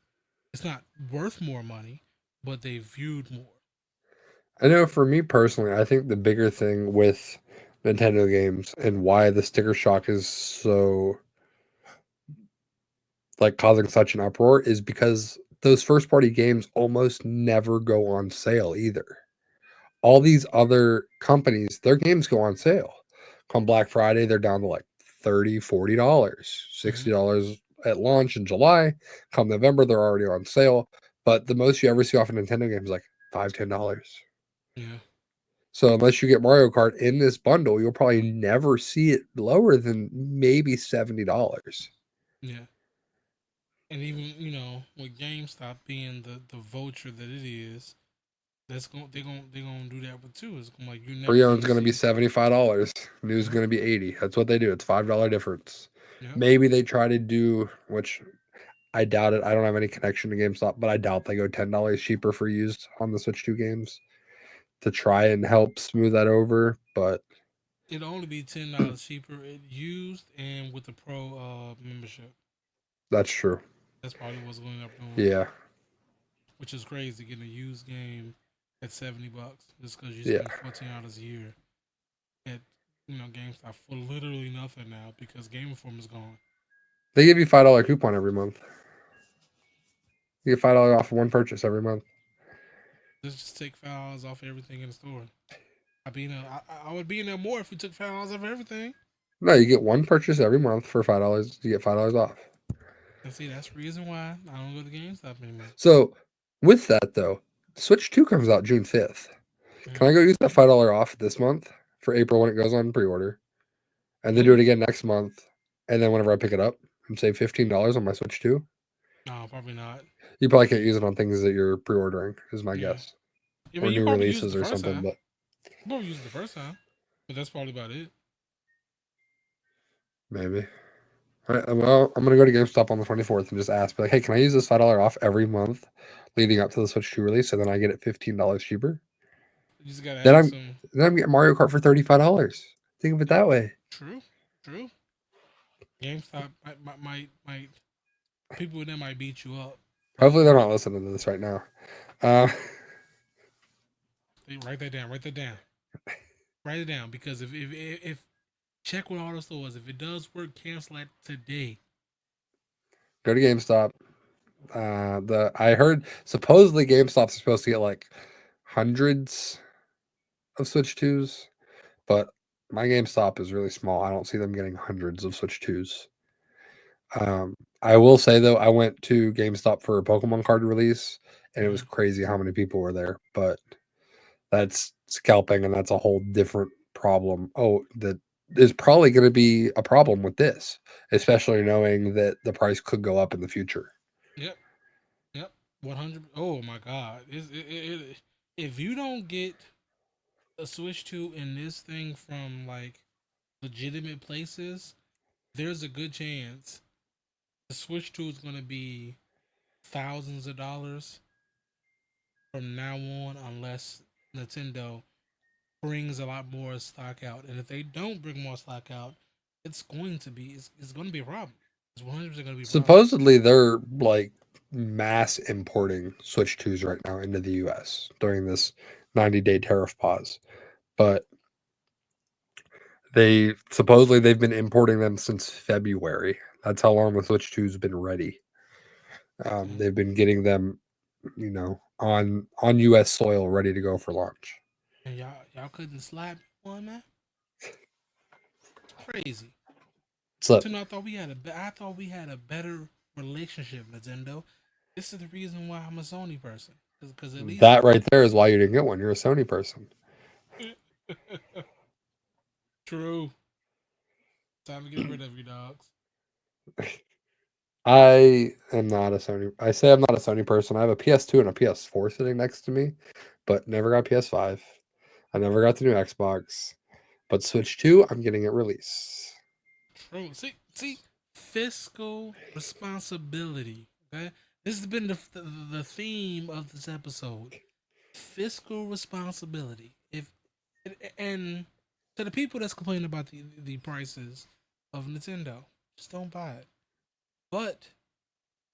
It's not worth more money, but they viewed more. I know for me personally, I think the bigger thing with Nintendo games and why the sticker shock is so like causing such an uproar is because those first party games almost never go on sale either. All these other companies, their games go on sale. Come Black Friday, they're down to like 30, $40, Mm-hmm. $60 at launch in July. Come November, they're already on sale. But the most you ever see off a Nintendo game is like $5, $10. Yeah, So unless you get Mario Kart in this bundle, you'll probably never see it lower than maybe $70. yeah. And even with GameStop being the vulture that it is, they're gonna do that with too. It's like you're never Pre-owned gonna is going to be see. $75. New is Yeah, going to be 80. That's what they do. It's $5 difference. yeah. Maybe they try to do, which I doubt it. I don't have any connection to GameStop, but I doubt they go $10 cheaper for used on the Switch 2 games to try and help smooth that over. But It'll only be $10 cheaper used and with the pro membership. that's true. That's probably what's going to end up doing. Yeah. Which is crazy getting a used game at $70 just because you Yeah. spend $14 a year at GameStop for literally nothing now because Game Inform is gone. They give you $5 coupon every month. You get $5 off one purchase every month. Let's just take $5 off everything in the store. I would be in there more if we took $5 off everything. No, you get one purchase every month for $5. You get $5 off. And see, that's the reason why I don't go to GameStop anymore. So with that though, Switch 2 comes out June 5th. Can I Mm-hmm. go use that $5 off this month for April when it goes on pre-order, and then do Maybe. it again next month, and then whenever I pick it up, and save $15 on my Switch 2? No, probably not. You probably can't use it on things that you're pre-ordering, is my Yeah. guess, I or mean, you new probably used it releases the or first something. time. But You probably used it the first time. But that's probably about it. maybe. All right, well, I'm gonna go to GameStop on the 24th and just ask, like, hey, can I use this $5 off every month leading up to the Switch 2 release, and then I get it $15 cheaper? You just gotta Then ask I'm them. then I'm getting Mario Kart for $35. Think of it that way. True. True. GameStop might people that might beat you up, but Hopefully, they're not listening to this right now. Uh, write that down. Write that down. Write it down because if check with all the stores. If it does work, cancel it today. go to GameStop. The I heard supposedly GameStop's supposed to get like hundreds of Switch 2s, but my GameStop is really small. I don't see them getting hundreds of Switch 2s. I will say though, I went to GameStop for a Pokemon card release, and it was Mm-hmm. crazy how many people were there. But that's scalping, and that's a whole different problem. Oh, that is probably going to be a problem with this, especially knowing that the price could go up in the future. Yep. Yep. 100. Oh my God. If you don't get a Switch 2 in this thing from like legitimate places, there's a good chance The Switch 2 is going to be thousands of dollars from now on, unless Nintendo brings a lot more stock out. And if they don't bring more stock out, it's going to be a problem. It's 100% going to be a problem. Supposedly, they're like mass importing Switch 2s right now into the US during this 90-day tariff pause. But they've been importing them since February. That's how long the Switch 2's been ready. Okay. They've been getting them, on US soil, ready to go for launch. And y'all couldn't slap one, man. Crazy. So I thought I thought we had a better relationship, Nintendo. This is the reason why I'm a Sony person. Because at least that right there is why you didn't get one. You're a Sony person. true. Time to get rid of you dogs. I am not a Sony. I say I'm not a Sony person. I have a PS2 and a PS4 sitting next to me, but never got PS5. I never got the new Xbox. But Switch 2, I'm getting it release. True. Fiscal responsibility. Okay, this has been the theme of this episode. Fiscal responsibility. If and to the people that's complaining about the prices of Nintendo, just don't buy it. But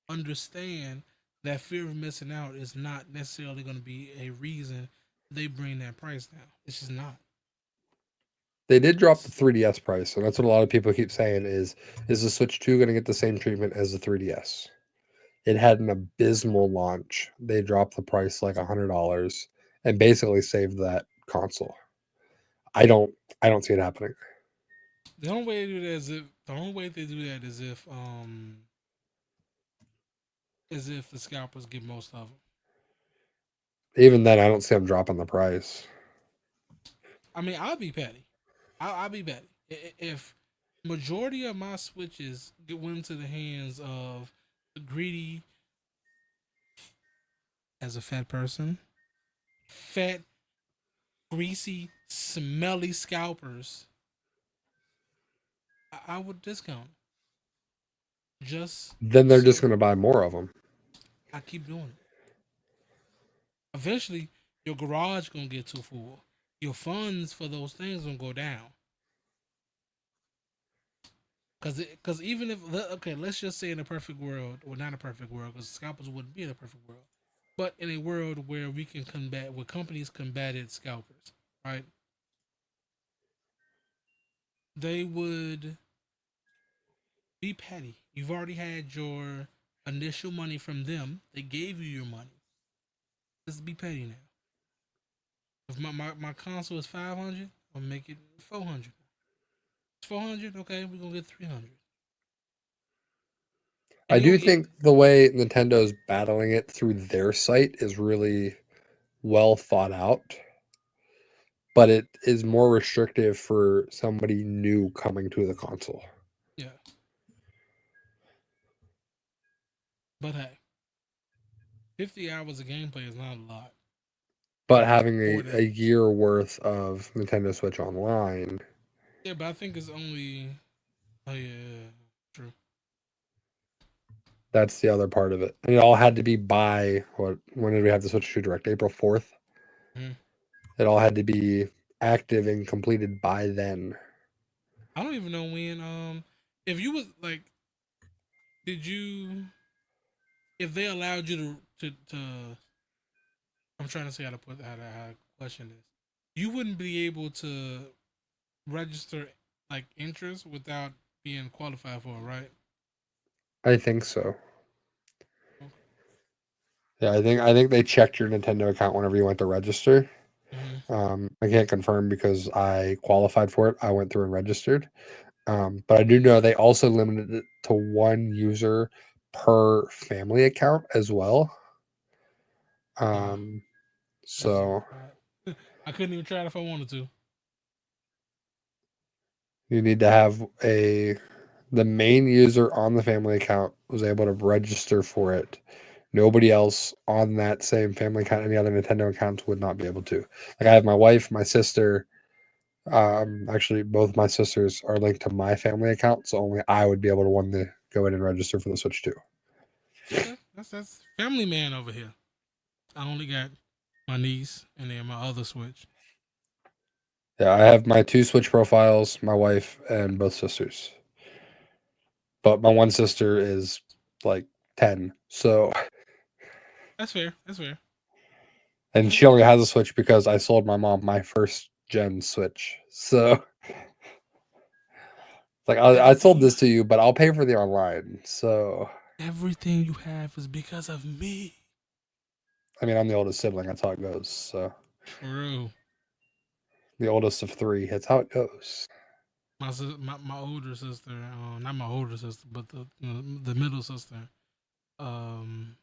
understand that fear of missing out is not necessarily going to be a reason they bring that price down. It's just not. They did drop the 3DS price, and that's what a lot of people keep saying is the Switch 2 going to get the same treatment as the 3DS? It had an abysmal launch. They dropped the price like $100 and basically saved that console. I don't I don't see it happening. The only way they do that is if the scalpers get most of them. Even then, I don't see them dropping the price. I mean, I'll be petty. I'll be petty if majority of my switches get went into the hands of the greedy, as a fat person, fat, greasy, smelly scalpers. I would discount just Then they're just so going to buy more of them. I keep doing it. Eventually, your garage gonna get too full. Your funds for those things gonna go down. Cause even if okay, let's just say in a perfect world, or not a perfect world, because scalpers wouldn't be in a perfect world, but in a world where where companies combated scalpers, right? They would be petty. You've already had your initial money from them. They gave you your money. Let's be petty now. If my console is 500, I'll make it 400. It's 400. Okay, we're gonna get 300. And I you do gonna get think the way Nintendo's battling it through their site is really well thought out, but it is more restrictive for somebody new coming to the console. yeah. But hey, 50 hours of gameplay is not a lot. But After having 4 days. a year worth of Nintendo Switch Online, Yeah, but I think it's only. Oh yeah, true. that's the other part of it. And it all had to be by when did we have the Switch 2 Direct? April 4th? Mm-hmm. It all had to be active and completed by then. I don't even know when. If you was like, did you? If they allowed you to I'm trying to see how to put how to question this. You wouldn't be able to register like interest without being qualified for it, right? I think so. Okay. Yeah, I think they checked your Nintendo account whenever you went to register. Mm-hmm. I can't confirm because I qualified for it. I went through and registered. But I do know they also limited it to one user per family account as well. Wow, Um, that's so I couldn't even try it if I wanted to. you need to have the main user on the family account was able to register for it. Nobody else on that same family account, any other Nintendo accounts would not be able to. Like I have my wife, my sister. Actually, both my sisters are linked to my family account, so only I would be able to go in and register for the Switch 2. Okay, that's family man over here. I only got my niece and then my other Switch. Yeah, I have my 2 Switch profiles, my wife, and both sisters. But my one sister is like 10, so That's fair. That's fair. and That's she only fair. has a Switch because I sold my mom my first gen Switch. So like I Everything sold you this to you, but I'll pay for the online. So everything you have is because of me. I mean, I'm the oldest sibling. That's how it goes. So True. the oldest of 3. That's how it goes. My older sister, not my older sister, but the middle sister. Um,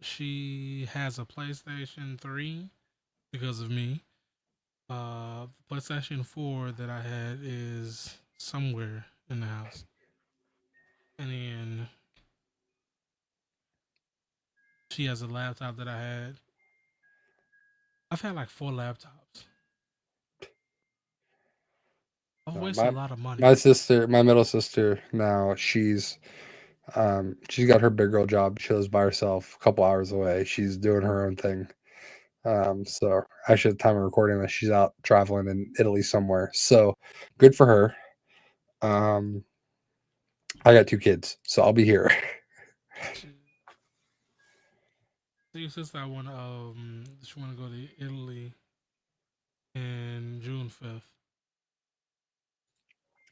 she has a PlayStation 3 because of me. The PlayStation 4 that I had is somewhere in the house, and then she has a laptop that I had. I've had like 4 laptops. I've No, wasted a lot of money. my sister, my middle sister now, she's got her big girl job. She lives by herself, a couple hours away. She's doing her own thing. So actually, at the time of recording this, she's out traveling in Italy somewhere. So good for her. Um, I got 2 kids, so I'll be here. She, your sister, she want to go to Italy in June 5th.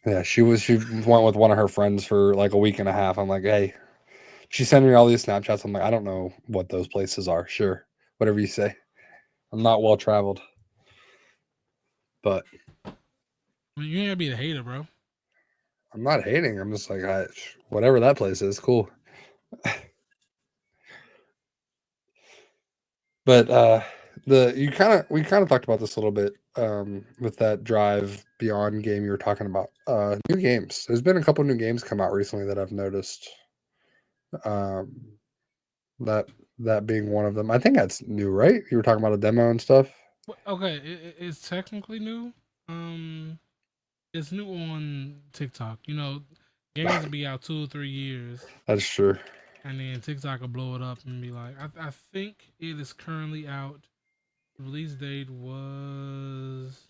Yeah, she went with one of her friends for like a week and a half. I'm like, hey, she sent me all these Snapchats. I'm like, I don't know what those places are. Sure, whatever you say. I'm not well traveled, but I mean, you ain't gotta be the hater, bro. I'm not hating. I'm just like, whatever that place is, cool. But the you kind of we kind of talked about this a little bit with that Drive Beyond game you were talking about. New games. There's been a couple new games come out recently that I've noticed. Um, that that being one of them. I think that's new, right? You were talking about a demo and stuff. Okay, it's technically new. Um, it's new on TikTok. You know, games will be out 2 or 3 years, That's true. and then TikTok will blow it up and be like, I think it is currently out. Release date was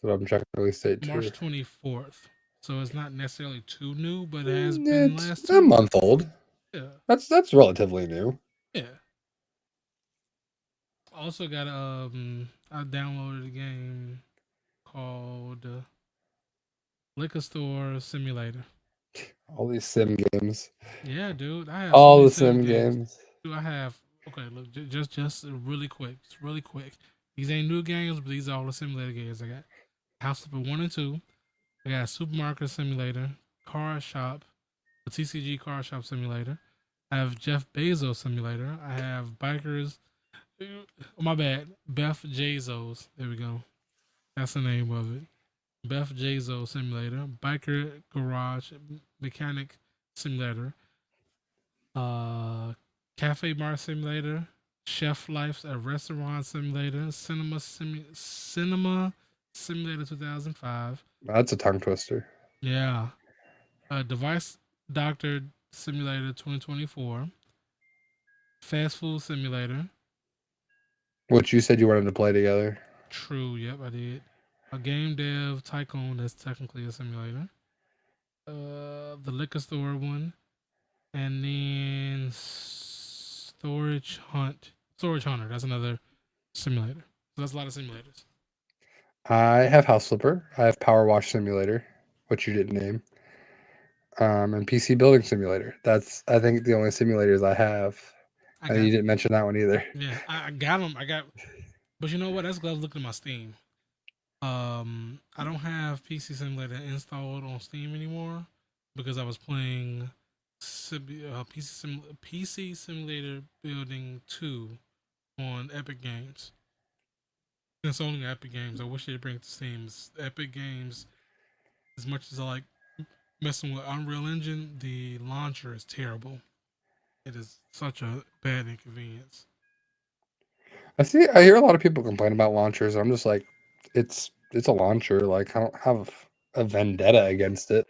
So I'm checking release date too. March 24th. So it's not necessarily too new, but it has been It's last a 2 weeks. month old. Yeah, That's relatively new. yeah. Also got I downloaded a game called Liquor Store Simulator. All these sim games. Yeah, dude, I have so All many the Sims sim games. games. Dude, I have. Okay, look, just really quick, just really quick. These ain't new games, but these are all the simulator games I got. House Flipper 1 and 2. I got Supermarket Simulator, Car Shop, the TCG Car Shop Simulator. I have Jeff Bezos Simulator. I have Bikers. Oh, my bad, Beth Jazos. There we go. That's the name of it. Beth Jazos Simulator, Biker Garage Mechanic Simulator, uh, Cafe Bar Simulator, Chef Life's a Restaurant Simulator, Cinema Simulator 2005. That's a tongue twister. Yeah. Device Doctor Simulator 2024. Fast Food Simulator. Which you said you wanted to play together. True, yep, I did. A Game Dev Tycoon, that's technically a simulator. The Liquor Store one. And then Storage Hunter, that's another simulator. So that's a lot of simulators. I have House Flipper. I have Power Wash Simulator, which you didn't name. And PC Building Simulator. That's I think the only simulators I have. I And you got, didn't mention that one either. yeah, I got them. But you know what? That's because I was looking at my Steam. I don't have PC Simulator installed on Steam anymore because I was playing PC Simulator Building 2 on Epic Games. It's only Epic Games. I wish they'd bring it to Steam. Epic Games, as much as I like messing with Unreal Engine, the launcher is terrible. It is such a bad inconvenience. I hear a lot of people complain about launchers. I'm just like, it's a launcher. Like I don't have a vendetta against it.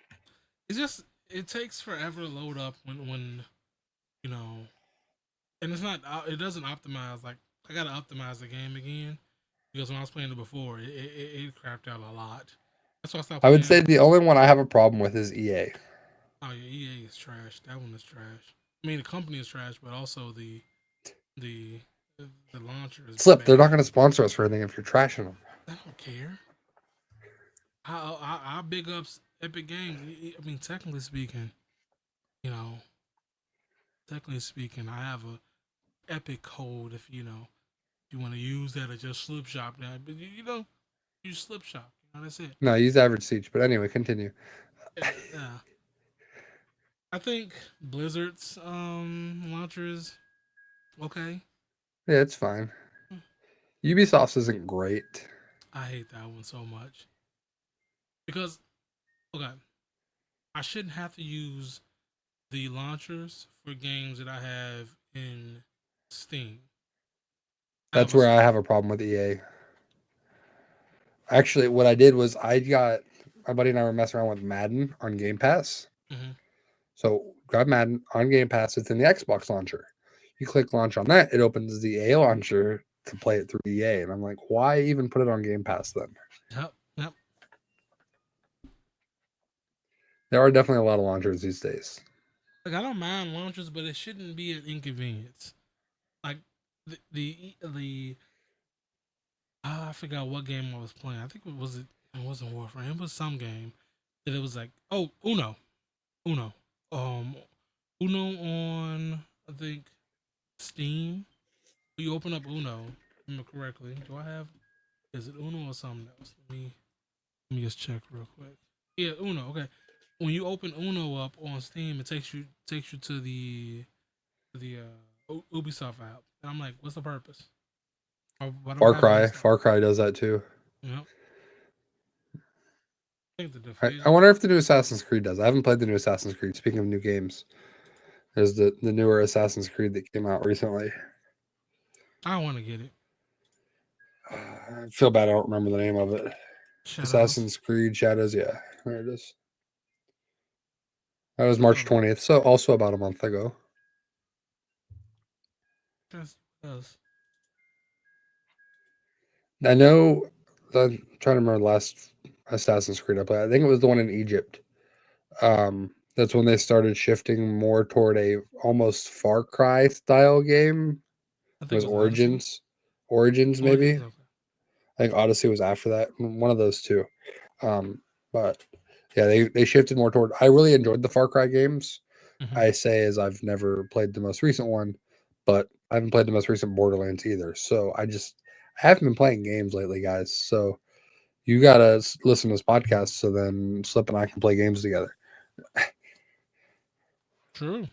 It's just it takes forever to load up when you know, and it's not. It doesn't optimize. Like I gotta optimize the game again because when I was playing it before, it crapped out a lot. That's why I stopped I would playing. say the only one I have a problem with is EA. Oh yeah, EA is trash. That one is trash. I mean, the company is trash, but also the the launcher is Slip, they're not bad. going to sponsor us for anything if you're trashing them. I don't care. I big ups Epic Games. I mean, you know, technically speaking, I have a Epic code if you want to use that or just slip shop that. But you know, use slip shop. You know, that's it. No, use Average Siege. But anyway, continue. Yeah. I think Blizzard's launcher is okay. Yeah, it's fine. Ubisoft's isn't great. I hate that one so much because okay, I shouldn't have to use the launchers for games that I have in Steam. I have That's a where I have a problem with EA. Actually, what I did was I got my buddy and I were messing around with Madden on Game Pass. mhm. So got Madden on Game Pass. It's in the Xbox launcher. You click launch on that, it opens the EA launcher to play it through EA. And I'm like, why even put it on Game Pass then? Yep. There are definitely a lot of launchers these days. Like I don't mind launchers, but it shouldn't be an inconvenience. Like the I forgot what game I was playing. I think it wasn't Warframe. It was some game that it was like Uno, um Uno on I think Steam. You open up Uno, if I remember correctly. Do I have? Is it Uno or something else? Let me just check real quick. Yeah, Uno. Okay. When you open Uno up on Steam, it takes you to the Ubisoft app, and I'm like, what's the purpose? Why do I Far have to Cry. install? Far Cry does that too. You know, I think the I division. wonder if the new Assassin's Creed does. I haven't played the new Assassin's Creed. Speaking of new games, there's the newer Assassin's Creed that came out recently. I want to get it. I feel bad I don't remember the name of it. Shadows. Assassin's Creed Shadows. Yeah, there it is. That was I March thought 20th, so also about a month ago. that's does. I know. I'm trying to remember the last Assassin's Creed I played. I think it was the one in Egypt. That's when they started shifting more toward a almost Far Cry style game. I It think it was was Odyssey. Origins maybe. Origins. Okay. I think Odyssey was after that. One of those two. But yeah, they shifted more toward. I really enjoyed the Far Cry games. Mm-hmm. I say as I've never played the most recent one, but I haven't played the most recent Borderlands either. So I haven't been playing games lately, guys. So you gotta listen to this podcast so then Slip and I can play games together. True.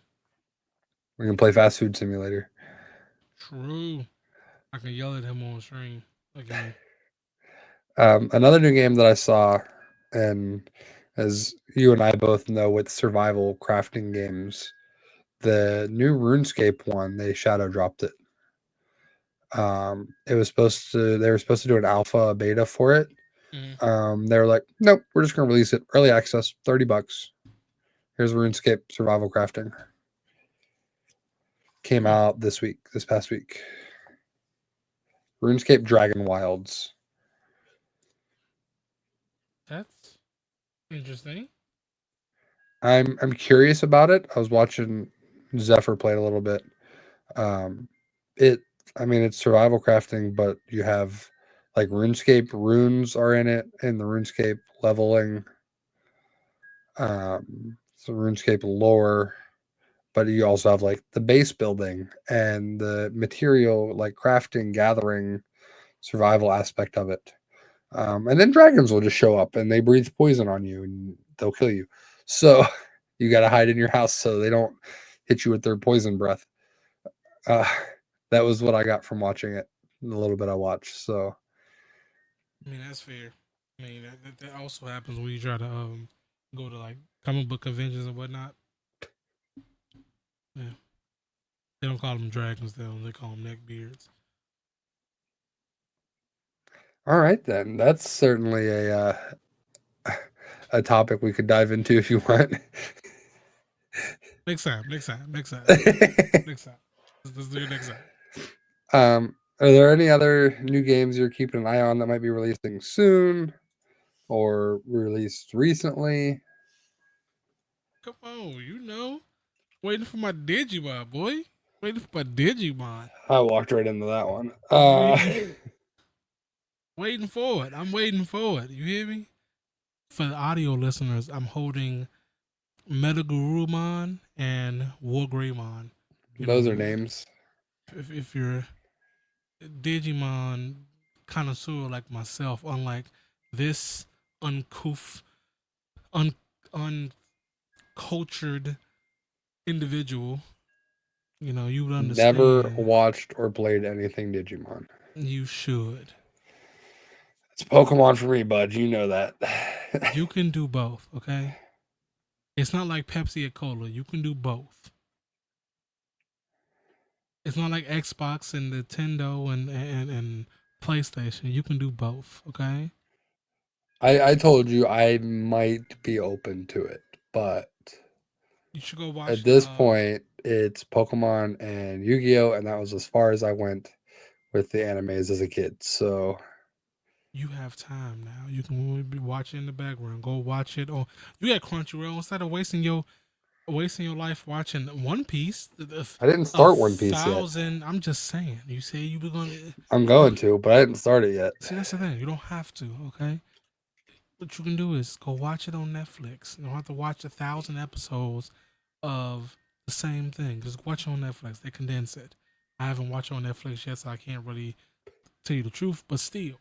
We can play Fast Food Simulator. True. I can yell at him on stream again. Another new game that I saw, and as you and I both know, with survival crafting games, the new RuneScape one, they shadow dropped it. It was supposed to, they were supposed to do an alpha beta for it. Mm-hmm. They were like, nope, we're just gonna release it early access, $30. Here's RuneScape survival crafting. Came Hmm. out this past week. RuneScape Dragon Wilds. That's interesting. I'm curious about it. I was watching Zephyr play it a little bit. Um, it, I mean, it's survival crafting, but you have like RuneScape runes are in it, and the RuneScape leveling, so RuneScape lore, but you also have like the base building and the material, like crafting, gathering, survival aspect of it. And then dragons will just show up and they breathe poison on you and they'll kill you. So you got to hide in your house so they don't hit you with their poison breath. Uh, that was what I got from watching it. The little bit I watched. So I mean, that's fair. I mean, that also happens when you try to go to like comic book conventions and whatnot. Yeah, they don't call them dragons though; they call them neckbeards. all right then, that's certainly a topic we could dive into if you want. Next time. Next time. Next time. Next time. Let's do it next time. Are there any other new games you're keeping an eye on that might be releasing soon or released recently? Come on, you know. Waiting for my Digimon, boy. Waiting for my Digimon. I walked right into that one. You hear me? Waiting for it. I'm waiting for it. You hear me? For the audio listeners, I'm holding Metagurumon and Wargreymon. You Those know, are names. if you're a Digimon connoisseur like myself, unlike this uncouth, un, uncultured individual, you know, you would Never understand. watched or played anything Digimon. You should. It's Pokemon for me, bud. You know that. You can do both, okay? It's not like Pepsi or Cola. You can do both. It's not like Xbox and Nintendo and PlayStation. You can do both, okay? I told you I might be open to it, but You should go at watch this point, it's Pokemon and Yu-Gi-Oh, and that was as far as I went with the animes as a kid. So you have time now. You can be watching in the background. Go watch it on you got Crunchyroll instead of wasting your life watching One Piece. I didn't A start One Piece yet. thousand. I'm just saying. You say you were gonna. I'm You going to, but I didn't start it yet. see that's the thing. You don't have to. Okay. What you can do is go watch it on Netflix. You don't have to watch 1,000 episodes of the same thing. Just watch it on Netflix. They condense it. I haven't watched it on Netflix yet, so I can't really tell you the truth. But still,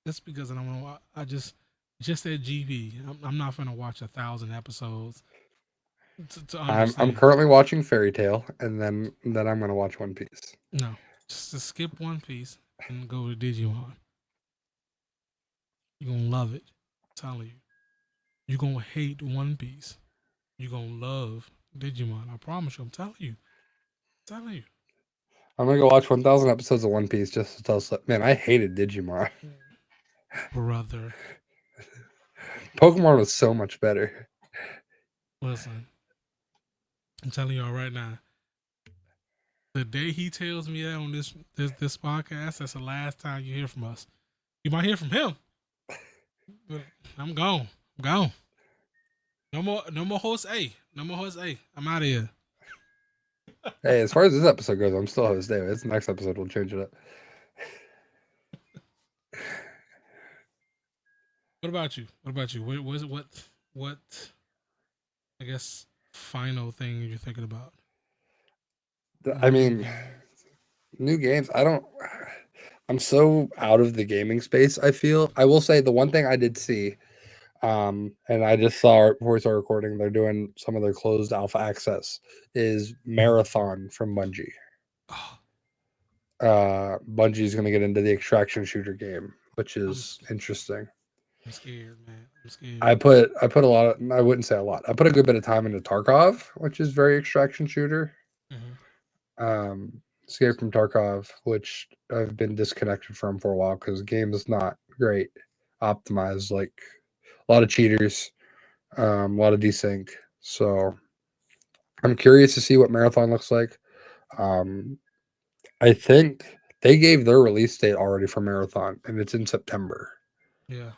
just because I don't know, I just at GB. I'm not gonna watch 1,000 episodes to I'm understand. currently watching Fairy Tale, and then I'm gonna watch One Piece. No, just to skip One Piece and go to Digimon. You're gonna love it. I'm telling you. You're gonna hate One Piece. You're gonna love Digimon. I promise you. I'm telling you. I'm telling you. I'm gonna go watch 1,000 episodes of One Piece just to tell. Man, I hated Digimon. Brother, Pokemon was so much better. listen. I'm telling y'all right now. The day he tells me that on this podcast, that's the last time you hear from us. You might hear from him, but I'm gone. I'm gone. No more host A. No more host A. I'm out of here. Hey, as far as this episode goes, I'm still host David. This next episode will change it up. What about you? What about you? What I guess final thing you're thinking about? I New mean, game. new games. I don't. I'm so out of the gaming space. I feel. I will say the one thing I did see, and I just saw it before we started recording. They're doing some of their closed alpha access. Is Marathon from Bungie. Oh, Bungie's going to get into the extraction shooter game, which I'm is interesting. I'm scared, man. I'm scared. I put a lot of, I wouldn't say a lot. I put a good bit of time into Tarkov, which is very extraction shooter. Mm-hmm. Escape from Tarkov, which I've been disconnected from for a while because the game is not great optimized. Like a lot of cheaters, a lot of desync. So I'm curious to see what Marathon looks like. Um, I think they gave their release date already for Marathon, and it's in September. Yeah.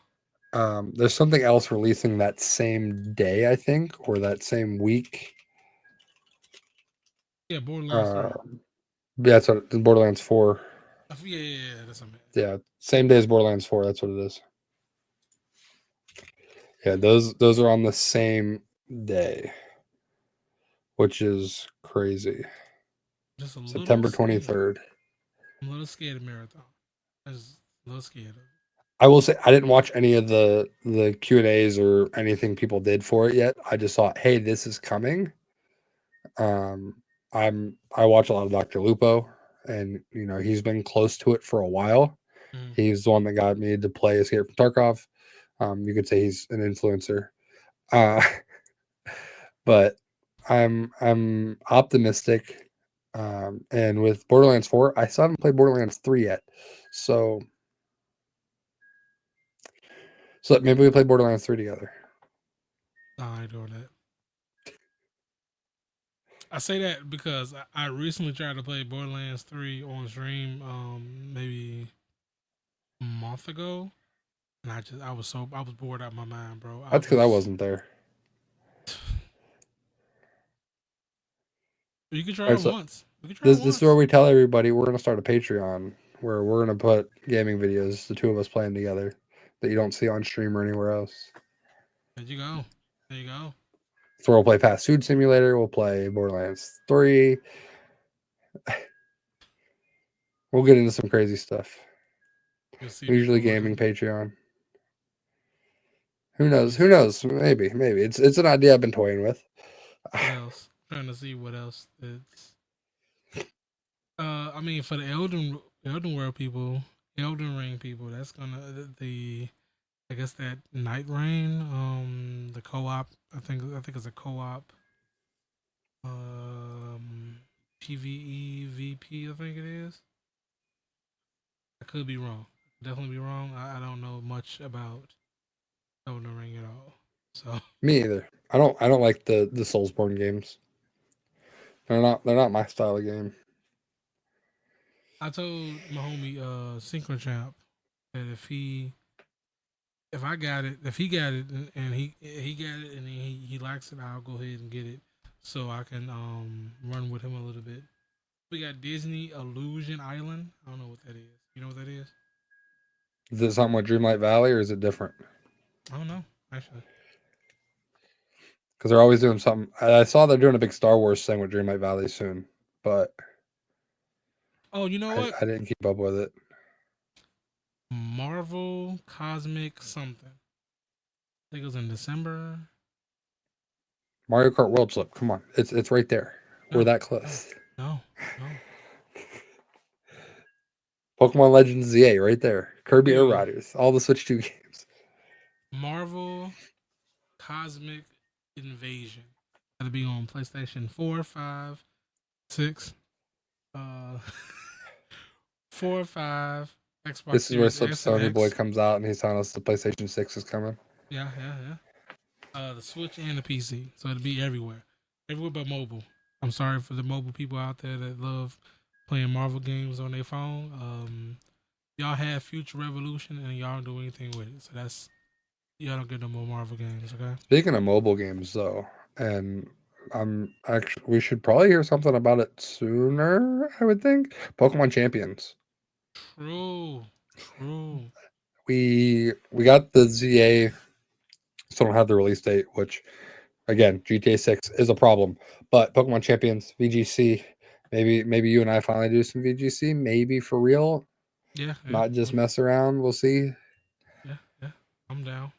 There's something else releasing that same day, I think, or that same week. Yeah. Borderlands Uh, 3. yeah, that's what Borderlands 4. Yeah. That's what I meant. Yeah, same day as Borderlands 4. That's what it is. Yeah, those are on the same day, which is crazy. Just a little September scared. 23rd. I'm a little scared of marathon. I just a little scared of it. I will say I didn't watch any of the Q&As or anything people did for it yet. I just thought, hey, this is coming. Um, I watch a lot of Dr. Lupo, and he's been close to it for a while. Mm. He's the one that got me to play Escape from Tarkov. You could say he's an influencer. Uh, but I'm optimistic. And with Borderlands 4, I still haven't played Borderlands 3 yet. So maybe we play Borderlands 3 together. I ain't doing that. I say that because I recently tried to play Borderlands 3 on stream, maybe a month ago, and I was bored out of my mind, bro. I That's because I was. wasn't there. You can All try right, it so once. We can try it this is where once. we tell everybody we're gonna start a Patreon where we're gonna put gaming videos, the two of us playing together, that you don't see on stream or anywhere else. There you go. There you go. So we'll play Fast Food Simulator. We'll play Borderlands 3. We'll get into some crazy stuff. You'll see me Usually rolling. gaming Patreon. Who knows? Who Just knows? Maybe. It's an idea I've been toying with. what else? Trying to see what else. It's. I mean, for the Elden World people, Elden Ring people, that's gonna the I guess that Night Rain, the co-op. I think it's a co-op. Um, PVE VP. I think it is. I could be wrong. Definitely be wrong. I don't know much about Elden Ring at all. So Me either. I don't like the Soulsborne games. They're not my style of game. I told my homie Synchro Champ that if I got it, if he got it and he got it and he likes it, I'll go ahead and get it so I can run with him a little bit. We got Disney Illusion Island. I don't know what that is. You know what that is? Is it something with Dreamlight Valley or is it different? I don't know actually. Because they're always doing something. I saw they're doing a big Star Wars thing with Dreamlight Valley soon, but Oh, you know I, what? I didn't keep up with it. Marvel Cosmic something. I think it was in December. Mario Kart World Slip. Come on, it's right there. We're No, that no, close. no, no. Pokemon Legends ZA right there. Kirby Here Air we go. Riders. All the Switch 2 games. Marvel Cosmic Invasion. That'll be on PlayStation 4, 5, 6, uh, 4, 5, Xbox This is where Series Slip S and Sony Boy X. comes out and he's telling us the PlayStation 6 is coming. Yeah, yeah, yeah. The Switch and the PC. So it'll be everywhere. Everywhere but mobile. I'm sorry for the mobile people out there that love playing Marvel games on their phone. Y'all have Future Revolution and y'all don't do anything with it. So that's y'all don't get no more Marvel games, okay? Speaking of mobile games, though, and I'm actually we should probably hear something about it sooner. I would think Pokemon Champions. True. True. We got the ZA, still don't have the release date, which again GTA 6 is a problem. But Pokemon Champions VGC, maybe you and I finally do some VGC, maybe for real, Yeah, yeah. not just mess around. We'll see. Yeah, yeah. I'm down.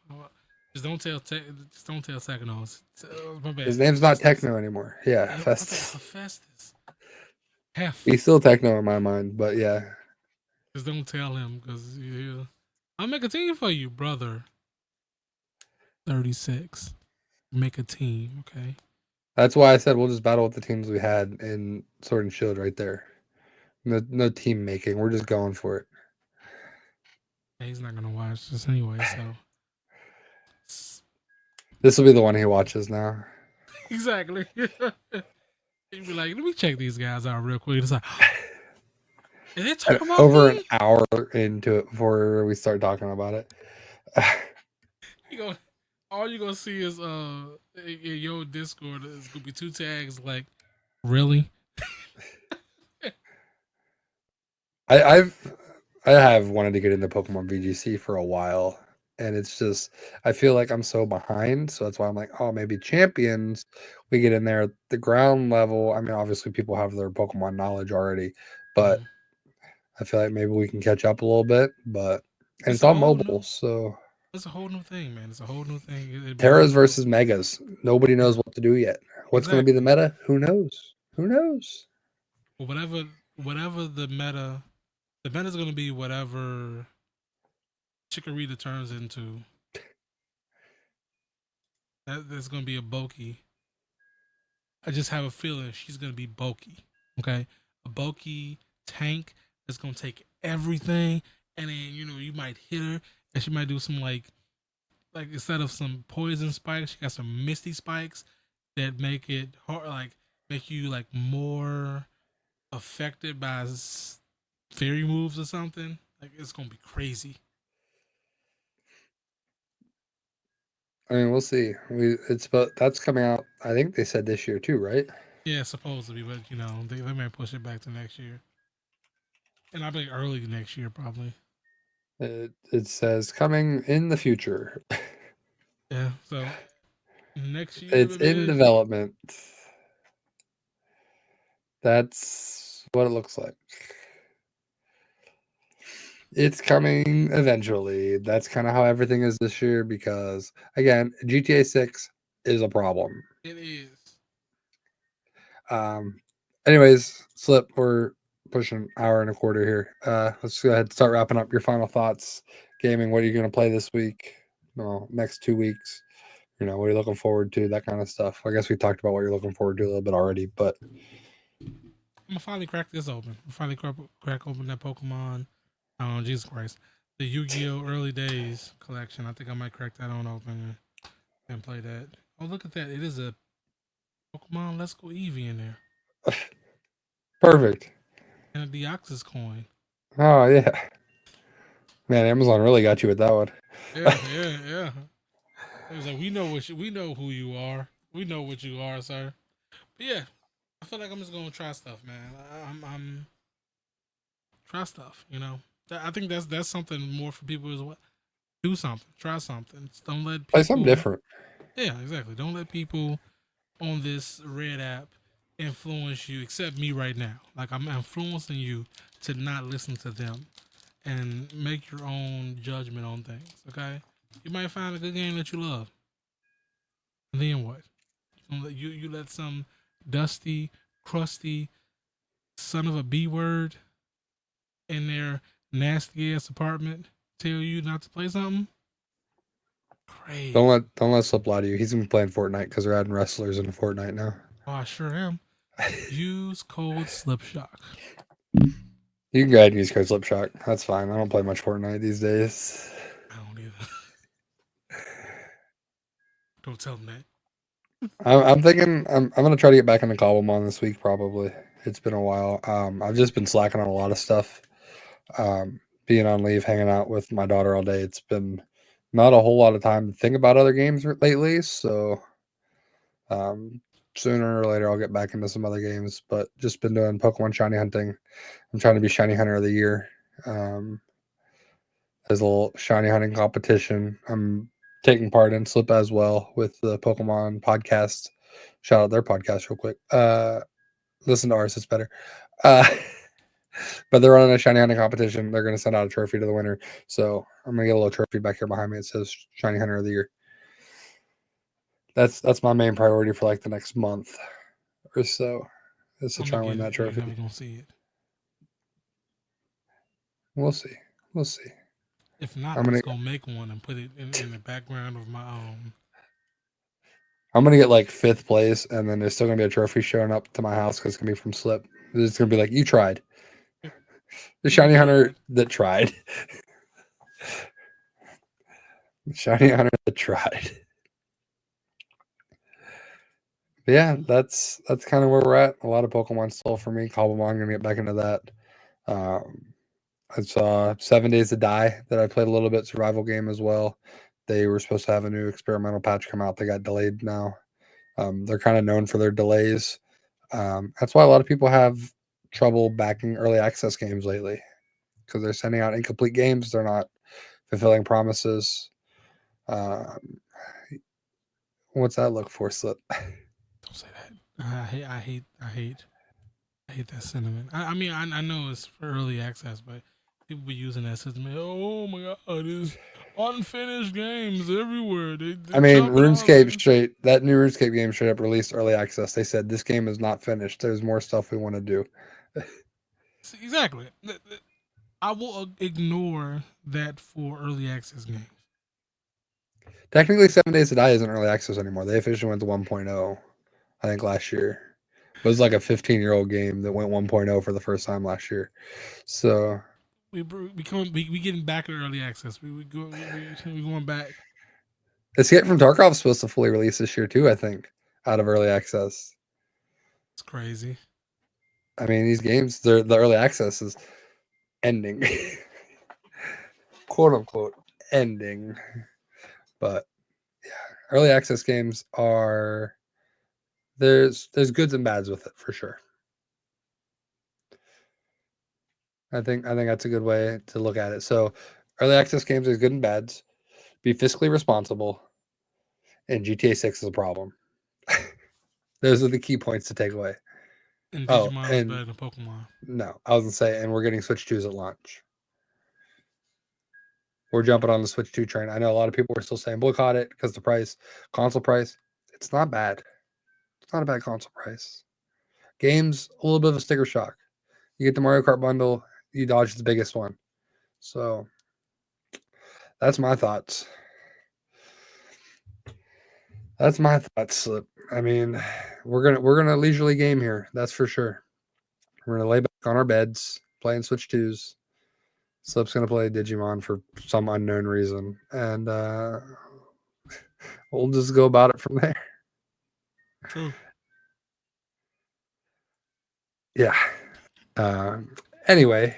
Just don't tell Sakanos. My His bad. name's not Hephaestus. Techno anymore. Yeah, Yeah, my bad. Festus. Hephaestus. Hef. He's still Techno in my mind, but yeah, Just don't tell him because I'll make a team for you, brother. 36. Make a team, okay? that's why I said we'll just battle with the teams we had in Sword and Shield right there. No team making. We're just going for it. Yeah, he's not gonna watch this anyway, so This will be the one he watches now. exactly. He'd be like, let me check these guys out real quick. It's like, is they And talking about over an me? hour into it before we start talking about it. You go, all you gonna see is in your Discord is gonna be two tags like, really? I, I've I have wanted to get into Pokemon VGC for a while, and it's just I feel like I'm so behind, so that's why I'm like, oh, maybe Champions. We get in there at the ground level. I mean, obviously people have their Pokemon knowledge already, but Mhm. I feel like maybe we can catch up a little bit. But and It's it's a on whole mobile, new, so it's a whole new thing, man. It's a whole new thing. It'd be Terras really cool. versus Megas. Nobody Yeah, knows what to do yet. What's going to be the exactly. meta? Who knows? Who knows? Well, whatever the meta's gonna be whatever Chikorita turns into. That's gonna be a bulky. I just have a feeling she's gonna be bulky. Okay, a bulky tank that's gonna take everything, and then you might hit her, and she might do some like instead of some poison spikes, she got some misty spikes that make it hard. Like make you like more affected by fairy moves or something. Like it's gonna be crazy. I mean, we'll see. But that's coming out. I think they said this year too, right? Yeah, it's supposed to be, but they may push it back to next year, and I think early next year probably. It says coming in the future. Yeah, so next year, It's in baby. development. That's what it looks like. It's coming eventually. That's kind of how everything is this year because, again, GTA 6 is a problem. It is. Um, anyways, Slip, we're pushing an hour and a quarter here. Let's go ahead and start wrapping up your final thoughts. Gaming, what are you going to play this week? No, next 2 weeks. What are you looking forward to? That kind of stuff. I guess we talked about what you're looking forward to a little bit already, but I'm gonna finally crack this open. I'm finally crack open that Pokemon. Jesus Christ, the Yu-Gi-Oh! Early Days collection. I think I might crack that on open and play that. Oh, look at that! It is a Pokemon Let's Go Eevee in there perfect. and a Deoxys coin. Oh yeah, man, Amazon really got you with that one. Yeah, yeah, yeah. It was like we know who you are. We know what you are, sir. But yeah, I feel like I'm just gonna try stuff, man. I'm try stuff. I think that's something more for people as well. Do something, try something. Don't let Play something people. different. Yeah, exactly. Don't let people on this red app influence you. Except me right now. Like I'm influencing you to not listen to them and make your own judgment on things. Okay, you might find a good game that you love, and then what? You let some dusty, crusty son of a B word in their nasty ass apartment tell you not to play something? Don't Crazy. let Slip lie to you. He's gonna be playing Fortnite because they're adding wrestlers into Fortnite now. Oh, I sure am. Use code SlipShock. You can go ahead and use code SlipShock. That's fine. I don't play much Fortnite these days. I don't either. Don't tell them that. I'm thinking I'm gonna try to get back into Cobblemon this week. Probably. It's been a while. I've just been slacking on a lot of stuff. Being on leave, hanging out with my daughter all day. It's been not a whole lot of time to think about other games lately. So um, sooner or later, I'll get back into some other games. But just been doing Pokemon shiny hunting. I'm trying to be shiny hunter of the year. Um, there's a little shiny hunting competition. I'm taking part in Slip as well with the Pokemon podcast. Shout out their podcast real quick. Listen to ours; it's better. Uh, but they're running a shiny hunting competition. They're going to send out a trophy to the winner. So I'm going to get a little trophy back here behind me. It says shiny hunter of the year. That's my main priority for like the next month or so, is to I'm try gonna and win get that it. You're trophy. never gonna see it. We'll see. We'll see. If not, I'm I'm gonna just gonna make one and put it in the background of my I'm gonna get like fifth place, and then there's still gonna be a trophy showing up to my house because it's gonna be from Slip. It's gonna be like, you tried, the You shiny hunter tried. that tried, the shiny hunter that tried. But yeah, that's kind of where we're at. A lot of Pokemon still for me. Cobblemon, I'm gonna get back into that. Um, I saw 7 Days to Die that I played a little bit, survival game as well. They were supposed to have a new experimental patch come out. They got delayed now. They're kind of known for their delays. That's why a lot of people have trouble backing early access games lately because they're sending out incomplete games. They're not fulfilling promises. Um, what's that look for, Slip? Don't say that. I hate that sentiment. I mean, I know it's for early access, but people be using that system. Oh my god, there's unfinished games everywhere. I They mean, chopping all the RuneScape game. straight, that new RuneScape game straight up released early access. They said this game is not finished. There's more stuff we want to do. See, exactly. I will ignore that for early access games. Technically, 7 Days to Die isn't early access anymore. They officially went to 1.0, I think, last year. But it was like a 15-year-old game that went 1.0 for the first time last year. So We getting back in early access. We going back. Escape from Tarkov is supposed to fully release this year too, I think, out of early access. It's crazy. I mean, these games, the early access is ending, quote unquote, ending. But early access games are there's goods and bads with it for sure. I think that's a good way to look at it. So, early access games is good and bads. Be fiscally responsible, and GTA 6 is a problem. Those are the key points to take away. And Oh, Digimon is and better than Pokemon. no, I was gonna say, and we're getting Switch 2s at launch. We're jumping on the Switch 2 train. I know a lot of people were still saying boycott it because the price, console price, it's not bad. It's not a bad console price. Games, a little bit of a sticker shock. You get the Mario Kart bundle, you dodge the biggest one. So that's my thoughts. That's my thoughts. I mean, we're gonna leisurely game here. That's for sure. We're gonna lay back on our beds, playing Switch 2s. Slip's gonna play Digimon for some unknown reason, and we'll just go about it from there. True. Yeah. Uh, anyway,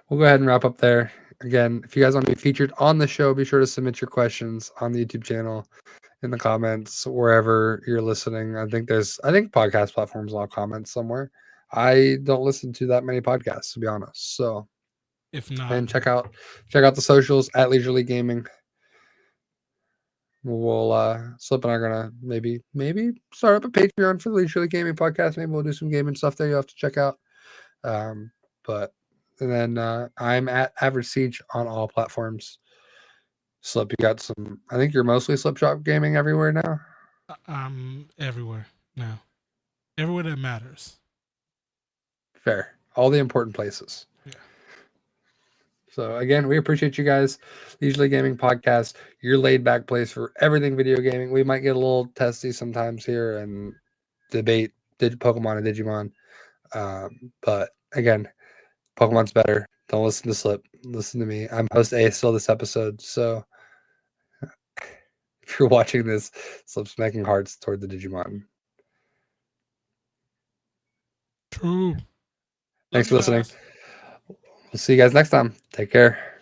we'll go ahead and wrap up there. Again, if you guys want to be featured on the show, be sure to submit your questions on the YouTube channel, in the comments, wherever you're listening. I think podcast platforms allow comments somewhere. I don't listen to that many podcasts, to be honest. So, If not, and check out the socials at Leisurely Gaming. We'll Slip and I are gonna maybe start up a Patreon for the Leisurely Gaming podcast. Maybe we'll do some gaming stuff there. You have to check out. But and then I'm at Average Siege on all platforms. Slip, you got some. I think you're mostly Slip Gaming everywhere now. I'm everywhere now. Everywhere that matters. Fair, all the important places. Yeah. So again, we appreciate you guys. Leisurely Gaming Podcast, your laid back place for everything video gaming. We might get a little testy sometimes here and debate Pokemon and Digimon. But again, Pokemon's better. Don't listen to Slip. Listen to me. I'm host A still this episode. So if you're watching this, Slip's making hearts toward the Digimon. True. Thanks Love for you listening. guys. We'll see you guys next time. Take care.